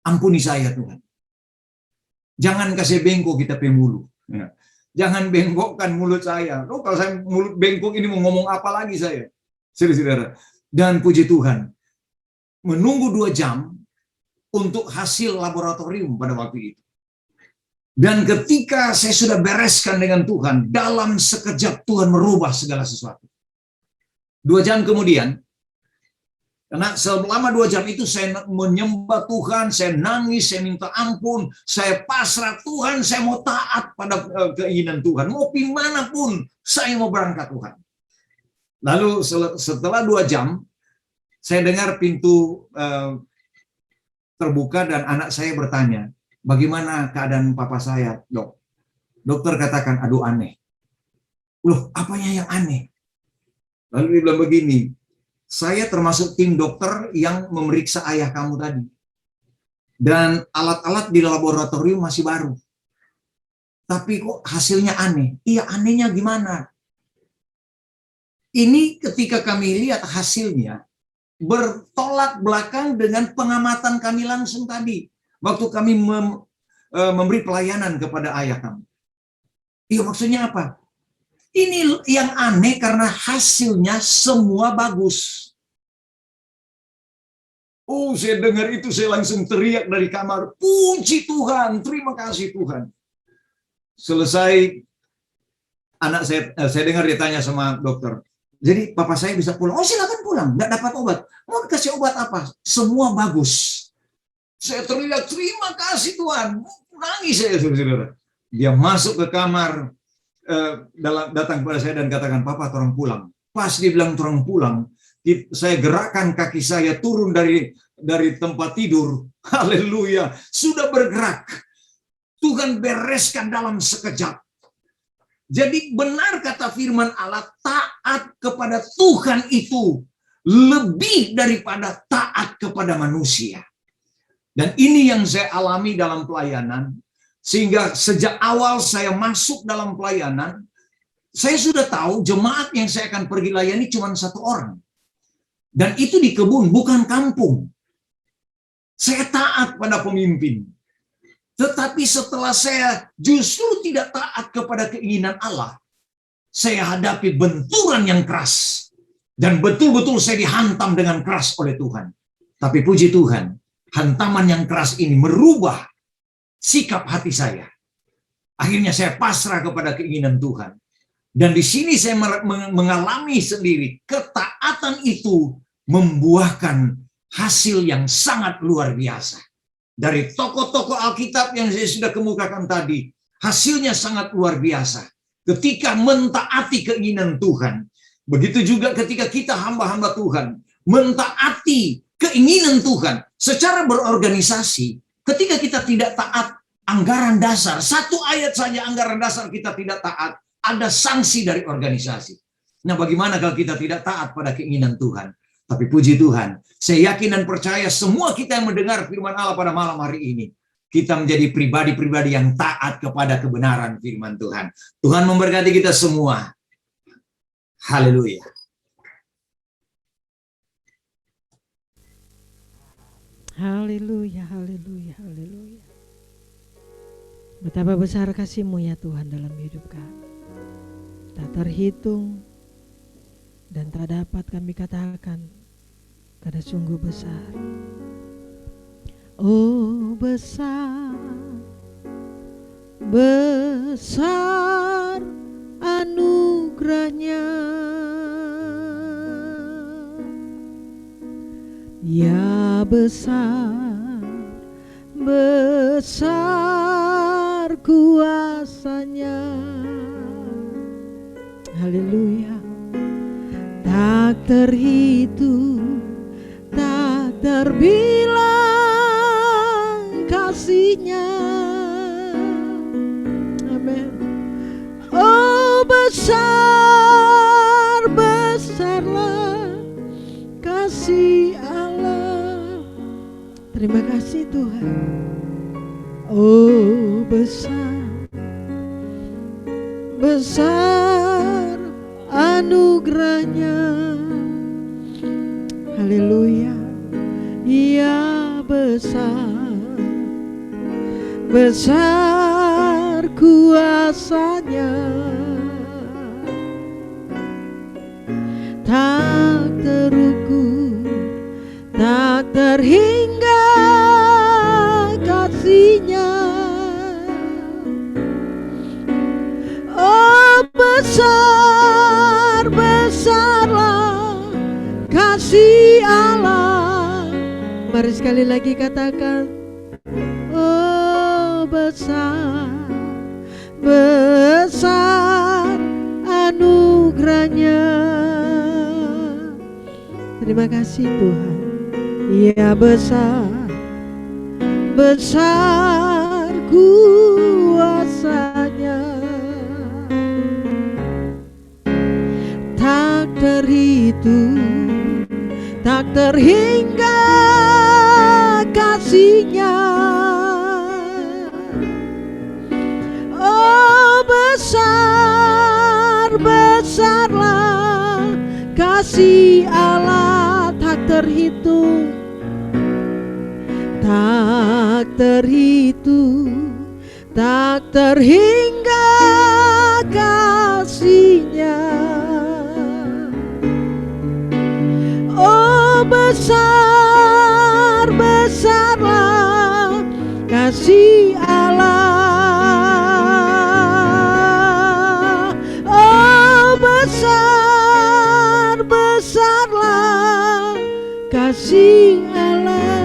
Ampuni saya Tuhan. Jangan kasih bengkok kita pemulu. Ya. Jangan bengkokkan mulut saya. Oh, kalau saya mulut bengkok ini mau ngomong apa lagi saya? Saudara-saudara. Dan puji Tuhan, menunggu 2 jam untuk hasil laboratorium pada waktu itu. Dan ketika saya sudah bereskan dengan Tuhan, dalam sekejap Tuhan merubah segala sesuatu. 2 jam kemudian, karena selama 2 jam itu saya menyembah Tuhan, saya nangis, saya minta ampun, saya pasrah Tuhan, saya mau taat pada keinginan Tuhan. Mau gimana pun, saya mau berangkat Tuhan. Lalu setelah 2 jam, saya dengar pintu terbuka dan anak saya bertanya, bagaimana keadaan papa saya, dok? Dokter katakan, aduh aneh. Loh, apanya yang aneh? Lalu dia bilang begini, saya termasuk tim dokter yang memeriksa ayah kamu tadi. Dan alat-alat di laboratorium masih baru. Tapi kok hasilnya aneh? Iya, anehnya gimana? Ini ketika kami lihat hasilnya, bertolak belakang dengan pengamatan kami langsung tadi. Waktu kami memberi pelayanan kepada ayah kamu. Iya, maksudnya apa? Ini yang aneh karena hasilnya semua bagus. Oh, saya dengar itu, saya langsung teriak dari kamar, puji Tuhan, terima kasih Tuhan. Selesai, anak saya dengar dia tanya sama dokter, jadi papa saya bisa pulang? Oh, silakan pulang, nggak dapat obat. Mau dikasih obat apa? Semua bagus. Saya teriak, terima kasih Tuhan. Nangis saya, saudara. Dia masuk ke kamar, datang kepada saya dan katakan, papa, tolong pulang. Pas dia bilang tolong pulang, saya gerakkan kaki saya turun dari tempat tidur. Haleluya, sudah bergerak. Tuhan bereskan dalam sekejap. Jadi benar kata firman Allah, taat kepada Tuhan itu lebih daripada taat kepada manusia. Dan ini yang saya alami dalam pelayanan. Sehingga sejak awal saya masuk dalam pelayanan, saya sudah tahu jemaat yang saya akan pergi layani cuma satu orang. Dan itu di kebun, bukan kampung. Saya taat pada pemimpin. Tetapi setelah saya justru tidak taat kepada keinginan Allah, saya hadapi benturan yang keras. Dan betul-betul saya dihantam dengan keras oleh Tuhan. Tapi puji Tuhan, hantaman yang keras ini merubah sikap hati saya. Akhirnya saya pasrah kepada keinginan Tuhan. Dan di sini saya mengalami sendiri ketaatan itu membuahkan hasil yang sangat luar biasa. Dari tokoh-tokoh Alkitab yang saya sudah kemukakan tadi, hasilnya sangat luar biasa. Ketika mentaati keinginan Tuhan, begitu juga ketika kita hamba-hamba Tuhan mentaati keinginan Tuhan secara berorganisasi. Ketika kita tidak taat anggaran dasar, satu ayat saja anggaran dasar kita tidak taat, ada sanksi dari organisasi. Nah, bagaimana kalau kita tidak taat pada keinginan Tuhan? Tapi puji Tuhan, saya yakin dan percaya semua kita yang mendengar firman Allah pada malam hari ini, kita menjadi pribadi-pribadi yang taat kepada kebenaran firman Tuhan. Tuhan memberkati kita semua. Haleluya. Haleluya, haleluya, haleluya. Betapa besar kasih-Mu ya Tuhan dalam hidup kami. Tak terhitung dan tak dapat kami katakan, karena sungguh besar. Oh besar, besar anugerahnya, ya besar, besar kuasanya. Haleluya. Tak terhitung, tak terbilang kasih-Nya. Amin. Oh besar, besarlah kasih Allah. Terima kasih Tuhan. Oh besar, besar anugerahnya. Haleluya. Ya besar, besar kuasanya. Tak terukur, tak terhingga kasih-Nya. Oh besar, besarlah kasih Allah. Mari sekali lagi katakan, oh besar, besar anugerahnya. Terima kasih Tuhan. Ya besar, besar kuasanya. Tak terhitung, tak terhingga kasih-Nya. Oh besar, besarlah kasih Allah. Tak terhitung, tak terhitung, tak terhingga kasih-Nya. Oh besar, besarlah kasih Allah. Oh besar, besarlah kasih Allah.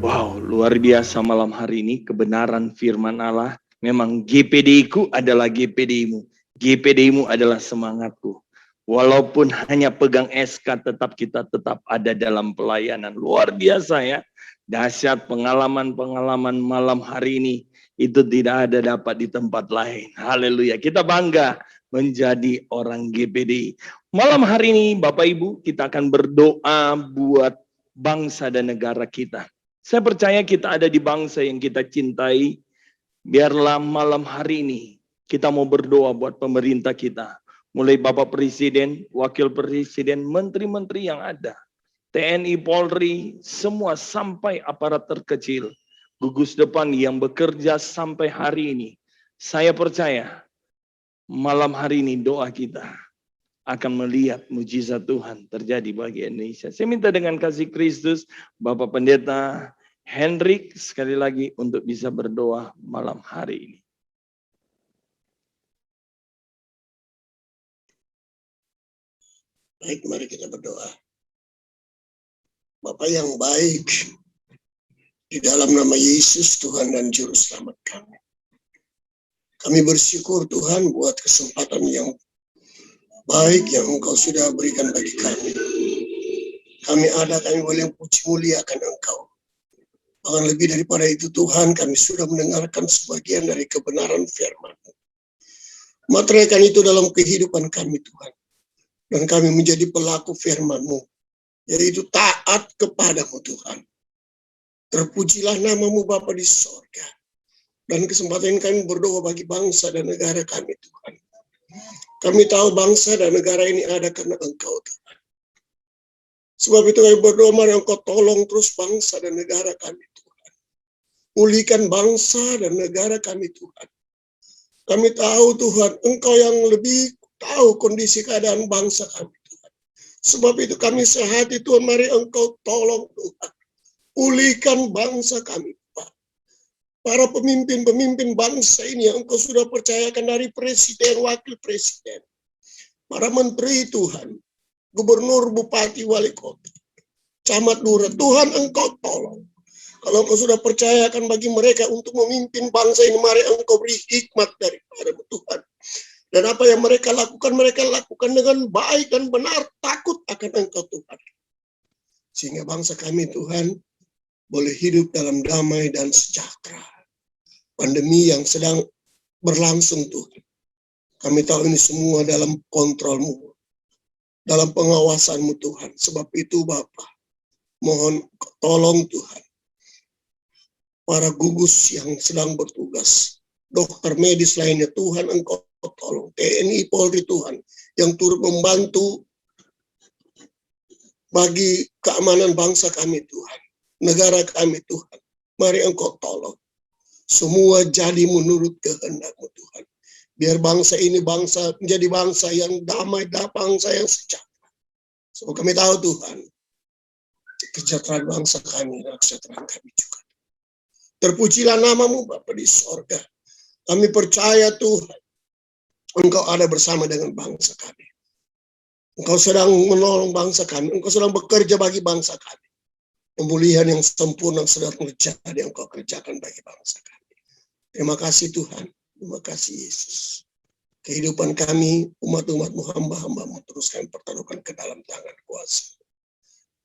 Wow, luar biasa malam hari ini kebenaran firman Allah. Memang GPD-ku adalah GPD-mu. GPD-mu adalah semangatku. Walaupun hanya pegang SK, tetap kita tetap ada dalam pelayanan. Luar biasa ya. Dahsyat pengalaman-pengalaman malam hari ini. Itu tidak ada dapat di tempat lain. Haleluya. Kita bangga menjadi orang GPD. Malam hari ini Bapak Ibu kita akan berdoa buat bangsa dan negara kita. Saya percaya kita ada di bangsa yang kita cintai. Biarlah malam hari ini kita mau berdoa buat pemerintah kita. Mulai Bapak Presiden, Wakil Presiden, menteri-menteri yang ada. TNI, Polri, semua sampai aparat terkecil, gugus depan yang bekerja sampai hari ini. Saya percaya malam hari ini doa kita akan melihat mujizat Tuhan terjadi bagi Indonesia. Saya minta dengan kasih Kristus, Bapak Pendeta Hendrik sekali lagi untuk bisa berdoa malam hari ini. Baik, mari kita berdoa. Bapa yang baik, di dalam nama Yesus Tuhan dan Juru Selamat kami. Kami bersyukur Tuhan buat kesempatan yang baik yang Engkau sudah berikan bagi kami. Kami boleh puji muliakan Engkau. Bahkan lebih daripada itu Tuhan, kami sudah mendengarkan sebagian dari kebenaran firman-Mu. Materaikan itu dalam kehidupan kami Tuhan. Dan kami menjadi pelaku firman-Mu. Yaitu taat kepadamu Tuhan. Terpujilah namamu Bapa di sorga. Dan kesempatan kami berdoa bagi bangsa dan negara kami Tuhan. Kami tahu bangsa dan negara ini ada karena Engkau Tuhan. Sebab itu kami berdoa mari Engkau tolong terus bangsa dan negara kami Tuhan. Pulihkan bangsa dan negara kami Tuhan. Kami tahu Tuhan Engkau yang lebih tahu kondisi keadaan bangsa kami. Sebab itu kami sehati Tuhan, mari Engkau tolong Tuhan. Pulihkan bangsa kami, Pak. Para pemimpin-pemimpin bangsa ini yang Engkau sudah percayakan dari presiden, wakil presiden. Para menteri Tuhan, gubernur, bupati, wali kota, camat, lurah. Tuhan Engkau tolong. Kalau Engkau sudah percayakan bagi mereka untuk memimpin bangsa ini, mari Engkau beri hikmat daripada Tuhan. Dan apa yang mereka lakukan dengan baik dan benar, takut akan Engkau Tuhan. Sehingga bangsa kami Tuhan boleh hidup dalam damai dan sejahtera. Pandemi yang sedang berlangsung Tuhan. Kami tahu ini semua dalam kontrol-Mu, dalam pengawasan-Mu Tuhan. Sebab itu Bapa, mohon tolong Tuhan. Para gugus yang sedang bertugas, dokter medis lainnya Tuhan Engkau tolong. TNI, Polri Tuhan yang turut membantu bagi keamanan bangsa kami Tuhan. Negara kami Tuhan. Mari Engkau tolong. Semua jadi menurut kehendak-Mu Tuhan. Biar bangsa ini menjadi bangsa yang damai, bangsa yang sejahtera. So kami tahu Tuhan, kesejahteraan bangsa kami dan kesejahteraan kami juga. Terpujilah namamu Bapa di sorga. Kami percaya Tuhan, Engkau ada bersama dengan bangsa kami. Engkau sedang menolong bangsa kami. Engkau sedang bekerja bagi bangsa kami. Pemulihan yang sempurna sedang terjadi yang Engkau kerjakan bagi bangsa kami. Terima kasih Tuhan. Terima kasih Yesus. Kehidupan kami, umat-umat-Mu, hamba-hamba-Mu, terus kami pertaruhkan ke dalam tangan kuasa.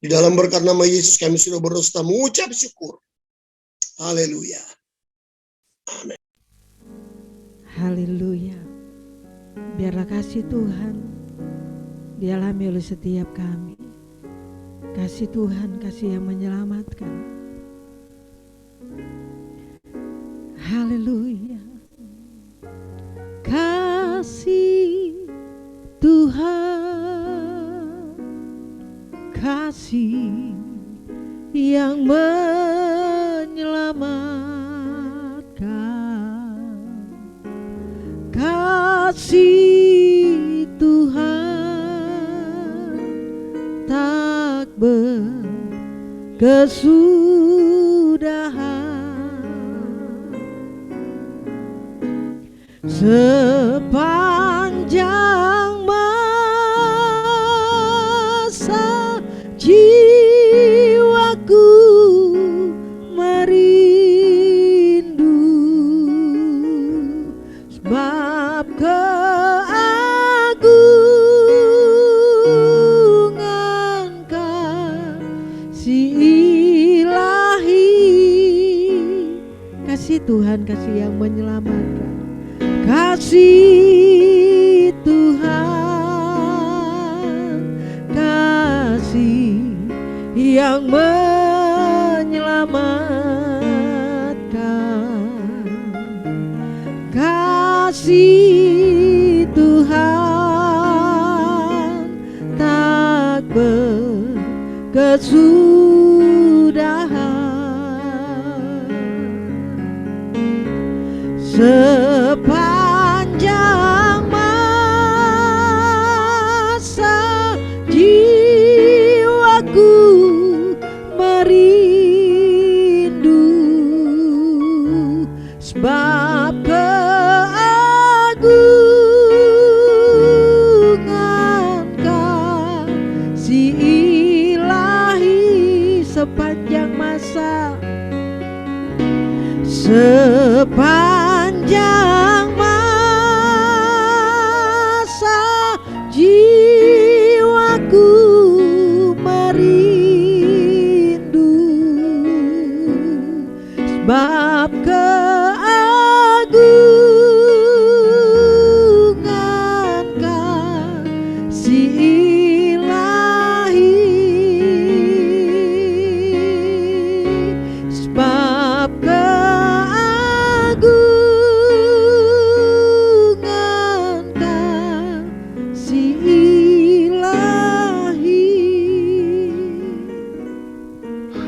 Di dalam berkat nama Yesus kami sudah berdoa mengucap syukur. Haleluya. Amin. Haleluya. Biarlah kasih Tuhan dialami oleh setiap kami. Kasih Tuhan, kasih yang menyelamatkan. Haleluya. Kasih Tuhan, kasih yang menyelamatkan. Kasih Tuhan tak berkesudahan. Sepanjang masa jiwaku merindu, sebab keagungan kasih ilahi. Kasih Tuhan, kasih yang menyelamatkan. Kasih Tuhan, kasih yang menyelamatkan. Kasih Tuhan tak berkesudahan, sepanjang masa jiwaku merindu, sebab keagungan kasih ilahi sepanjang masa, sepanjang masa jiwaku merindu, sebab keagungan kasih ilahi, sebab keagungan kasih ilahi.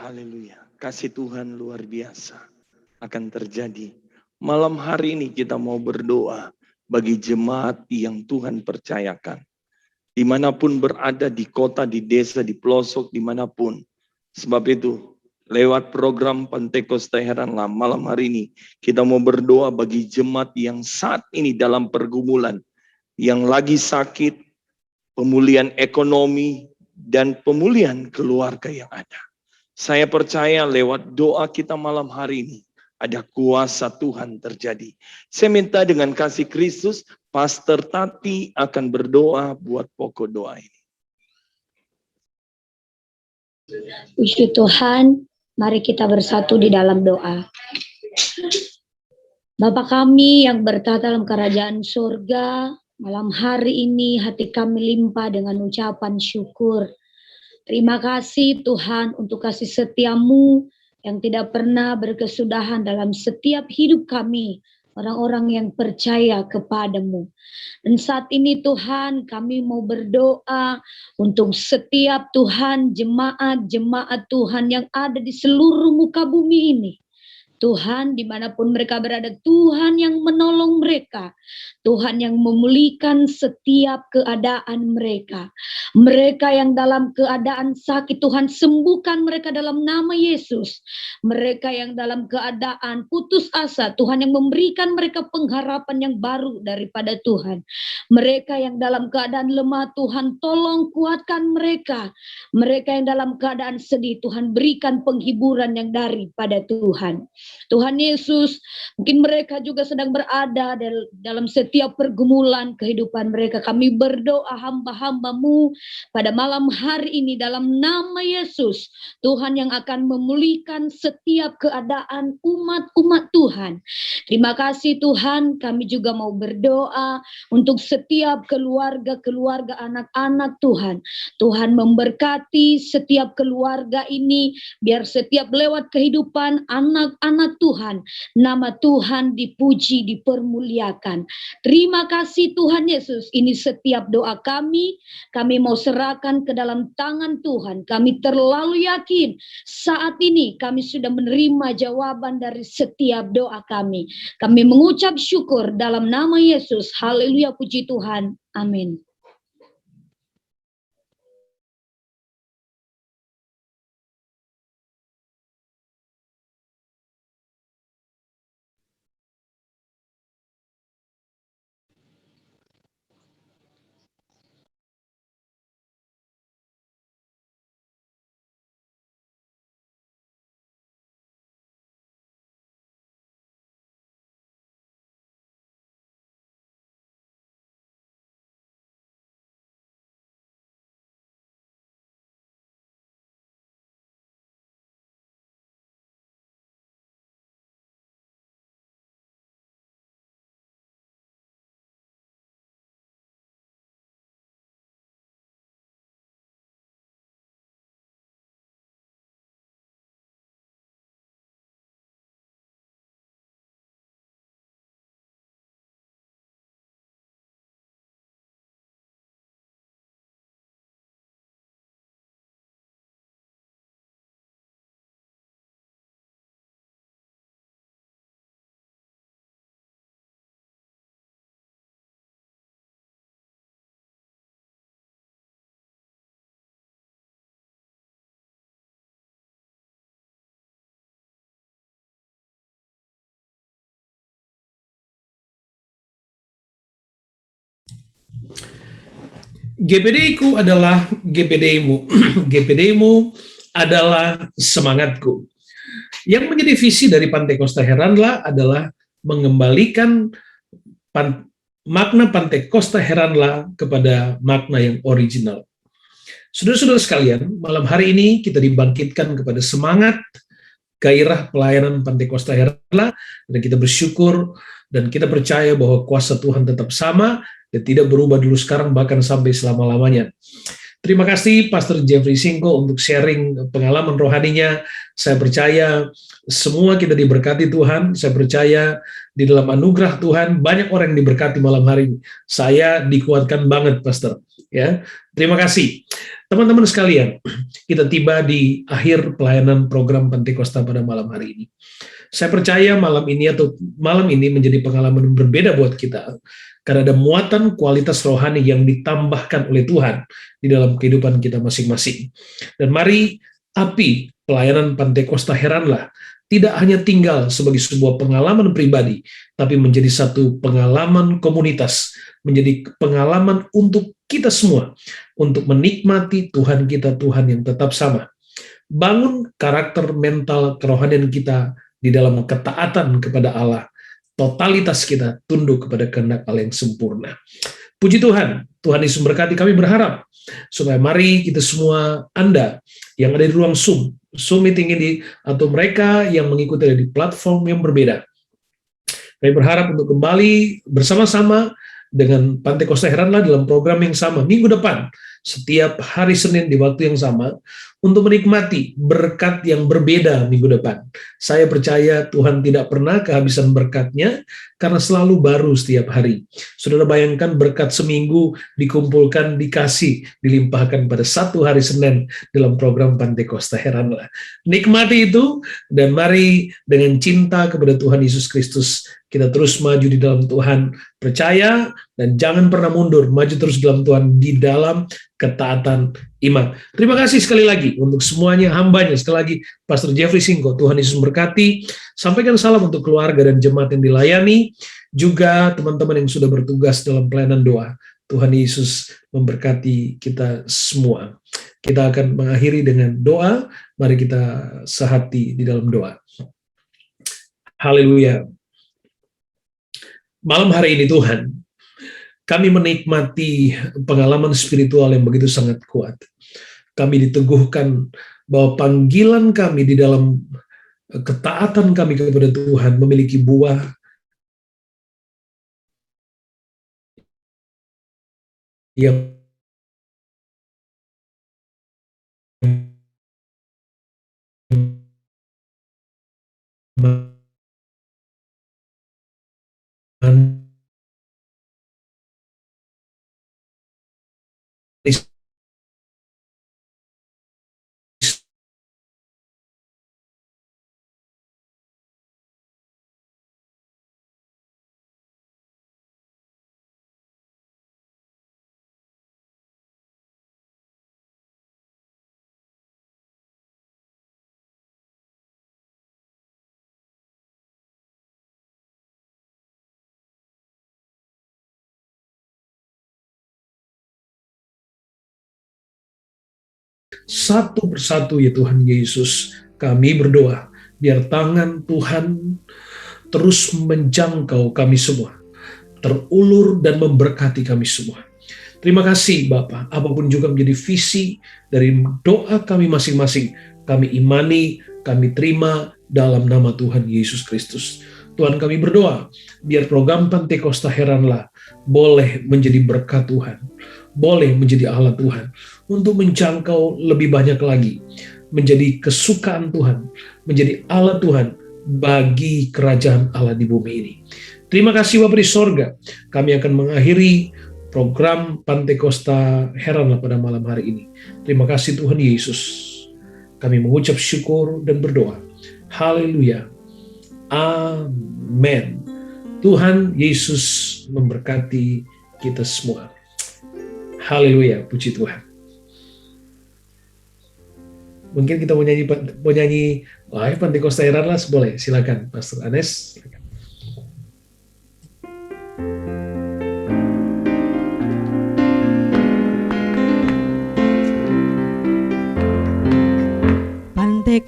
Haleluya. Kasih Tuhan luar biasa akan terjadi. Malam hari ini kita mau berdoa bagi jemaat yang Tuhan percayakan. Dimanapun berada, di kota, di desa, di pelosok, dimanapun. Sebab itu, lewat program Pentekoste Heranlah malam hari ini, kita mau berdoa bagi jemaat yang saat ini dalam pergumulan, yang lagi sakit, pemulihan ekonomi, dan pemulihan keluarga yang ada. Saya percaya lewat doa kita malam hari ini, ada kuasa Tuhan terjadi. Saya minta dengan kasih Kristus, Pastor Tati akan berdoa buat pokok doa ini. Puji Tuhan, mari kita bersatu di dalam doa. Bapa kami yang bertata dalam kerajaan surga, malam hari ini hati kami limpah dengan ucapan syukur. Terima kasih Tuhan untuk kasih setia-Mu yang tidak pernah berkesudahan dalam setiap hidup kami, orang-orang yang percaya kepadamu. Dan saat ini Tuhan kami mau berdoa untuk setiap Tuhan jemaat-jemaat Tuhan yang ada di seluruh muka bumi ini. Tuhan dimanapun mereka berada, Tuhan yang menolong mereka, Tuhan yang memulihkan setiap keadaan mereka. Mereka yang dalam keadaan sakit, Tuhan sembuhkan mereka dalam nama Yesus. Mereka yang dalam keadaan putus asa, Tuhan yang memberikan mereka pengharapan yang baru daripada Tuhan. Mereka yang dalam keadaan lemah, Tuhan tolong kuatkan mereka. Mereka yang dalam keadaan sedih, Tuhan berikan penghiburan yang daripada Tuhan. Tuhan Yesus, mungkin mereka juga sedang berada dalam setiap pergumulan kehidupan mereka. Kami berdoa hamba-hamba-Mu pada malam hari ini dalam nama Yesus. Tuhan yang akan memulihkan setiap keadaan umat-umat Tuhan. Terima kasih Tuhan, kami juga mau berdoa untuk setiap keluarga-keluarga anak-anak Tuhan. Tuhan memberkati setiap keluarga ini, biar setiap lewat kehidupan anak-anak Tuhan, nama Tuhan dipuji, dipermuliakan. Terima kasih Tuhan Yesus, ini setiap doa kami mau serahkan ke dalam tangan Tuhan. Kami terlalu yakin saat ini kami sudah menerima jawaban dari setiap doa kami. Kami mengucap syukur dalam nama Yesus. Haleluya, puji Tuhan. Amin. GPD-ku adalah GPD-mu. GPD-mu adalah semangatku. Yang menjadi visi dari Pantai Costa Heranlah adalah mengembalikan makna Pantai Costa Heranlah kepada makna yang original. Saudara-saudara sekalian, malam hari ini kita dibangkitkan kepada semangat gairah pelayanan Pantai Costa Heranlah, dan kita bersyukur dan kita percaya bahwa kuasa Tuhan tetap sama dan tidak berubah dulu sekarang bahkan sampai selama-lamanya. Terima kasih Pastor Jeffrey Singko untuk sharing pengalaman rohaninya. Saya percaya semua kita diberkati Tuhan. Saya percaya di dalam anugerah Tuhan banyak orang yang diberkati malam hari ini. Saya dikuatkan banget, Pastor. Ya, terima kasih. Teman-teman sekalian, kita tiba di akhir pelayanan program Pantai Costa pada malam hari ini. Saya percaya malam ini menjadi pengalaman berbeda buat kita, karena ada muatan kualitas rohani yang ditambahkan oleh Tuhan di dalam kehidupan kita masing-masing. Dan mari api pelayanan Pantai Costa Heranlah tidak hanya tinggal sebagai sebuah pengalaman pribadi, tapi menjadi satu pengalaman komunitas, menjadi pengalaman untuk kita semua, untuk menikmati Tuhan kita, Tuhan yang tetap sama. Bangun karakter mental kerohanian kita di dalam ketaatan kepada Allah, totalitas kita tunduk kepada kehendak Allah yang sempurna. Puji Tuhan, Tuhan Yesus memberkati. Kami berharap supaya mari kita semua, Anda yang ada di ruang Zoom meeting ini, atau mereka yang mengikuti di platform yang berbeda, kami berharap untuk kembali bersama-sama dengan Pantai Costa Heranlah dalam program yang sama minggu depan, setiap hari Senin di waktu yang sama, untuk menikmati berkat yang berbeda minggu depan. Saya percaya Tuhan tidak pernah kehabisan berkatnya, karena selalu baru setiap hari. Saudara bayangkan berkat seminggu dikumpulkan, dikasih, dilimpahkan pada satu hari Senin dalam program Pantai Costa Heranlah. Nikmati itu, dan mari dengan cinta kepada Tuhan Yesus Kristus, kita terus maju di dalam Tuhan, percaya, dan jangan pernah mundur, maju terus dalam Tuhan, di dalam ketaatan iman. Terima kasih sekali lagi untuk semuanya, hambanya, sekali lagi Pastor Jeffrey Singko. Tuhan Yesus memberkati. Sampaikan salam untuk keluarga dan jemaat yang dilayani, juga teman-teman yang sudah bertugas dalam pelayanan doa. Tuhan Yesus memberkati kita semua. Kita akan mengakhiri dengan doa. Mari kita sehati di dalam doa. Haleluya. Malam hari ini Tuhan, kami menikmati pengalaman spiritual yang begitu sangat kuat. Kami diteguhkan bahwa panggilan kami di dalam ketaatan kami kepada Tuhan memiliki buah yang satu persatu ya Tuhan Yesus, kami berdoa biar tangan Tuhan terus menjangkau kami semua, terulur dan memberkati kami semua. Terima kasih Bapa, apapun juga menjadi visi dari doa kami masing-masing, kami imani, kami terima dalam nama Tuhan Yesus Kristus. Tuhan, kami berdoa biar program Pantai Costa Heranlah boleh menjadi berkat Tuhan, boleh menjadi Allah Tuhan, untuk menjangkau lebih banyak lagi, menjadi kesukaan Tuhan, menjadi Allah Tuhan bagi kerajaan Allah di bumi ini. Terima kasih Bapa di sorga. Kami akan mengakhiri program Pantai Costa Heranlah pada malam hari ini. Terima kasih Tuhan Yesus. Kami mengucap syukur dan berdoa. Haleluya. Amin. Tuhan Yesus memberkati kita semua. Haleluya, puji Tuhan. Mungkin kita mau nyanyi live Pantai Costa Heranlah, boleh, silakan Pastor Anes. Silakan.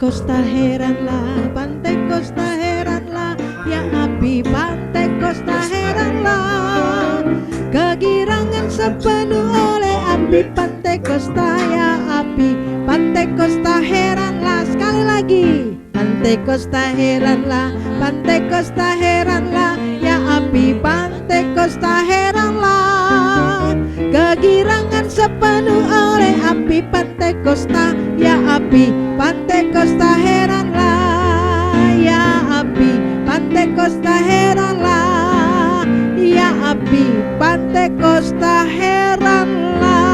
Pantekosta heranlah, Pantekosta heranlah, ya api Pantekosta heranlah. Kegirangan sepenuh oleh api Pantekosta, ya api Pantekosta heranlah. Sekali lagi, Pantekosta heranlah, Pantekosta heranlah, ya api Pantekosta heranlah. Kegirangan sepenuh oleh api Pantekosta, ya api Pantekosta heranlah, ya api Pantekosta heranlah, ya api Pantekosta heranlah.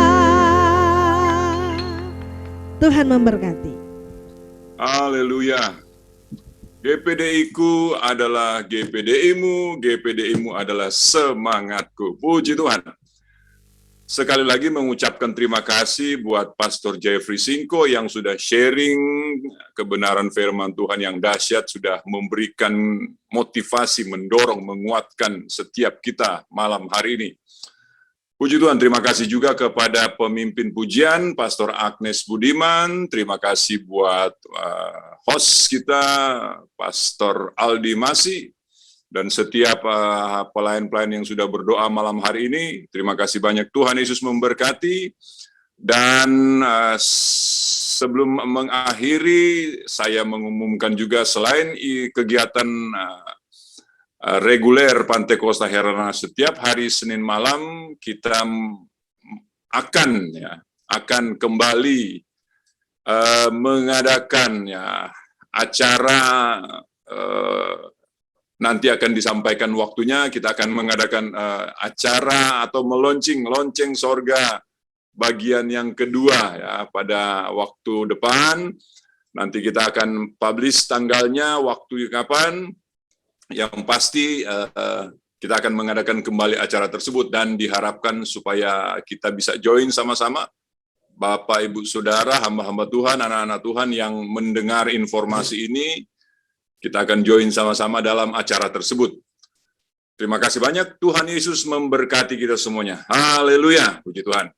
Tuhan memberkati. Haleluya. GPDI-ku adalah GPDI-mu, GPDI-mu adalah semangatku. Puji Tuhan. Sekali lagi mengucapkan terima kasih buat Pastor Jeffrey Singko yang sudah sharing kebenaran firman Tuhan yang dahsyat, sudah memberikan motivasi, mendorong, menguatkan setiap kita malam hari ini. Puji Tuhan, terima kasih juga kepada pemimpin pujian, Pastor Agnes Budiman. Terima kasih buat host kita, Pastor Aldi Masi. Dan setiap pelayan-pelayan yang sudah berdoa malam hari ini, terima kasih banyak. Tuhan Yesus memberkati. Dan sebelum mengakhiri, saya mengumumkan juga selain kegiatan reguler Pantekosta Herana setiap hari Senin malam, kita akan kembali mengadakan acara. Nanti akan disampaikan waktunya, kita akan mengadakan acara atau lonceng sorga bagian yang kedua ya pada waktu depan. Nanti kita akan publish tanggalnya, waktu kapan. Yang pasti kita akan mengadakan kembali acara tersebut dan diharapkan supaya kita bisa join sama-sama. Bapak, Ibu, Saudara, hamba-hamba Tuhan, anak-anak Tuhan yang mendengar informasi ini, kita akan join sama-sama dalam acara tersebut. Terima kasih banyak. Tuhan Yesus memberkati kita semuanya. Haleluya. Puji Tuhan.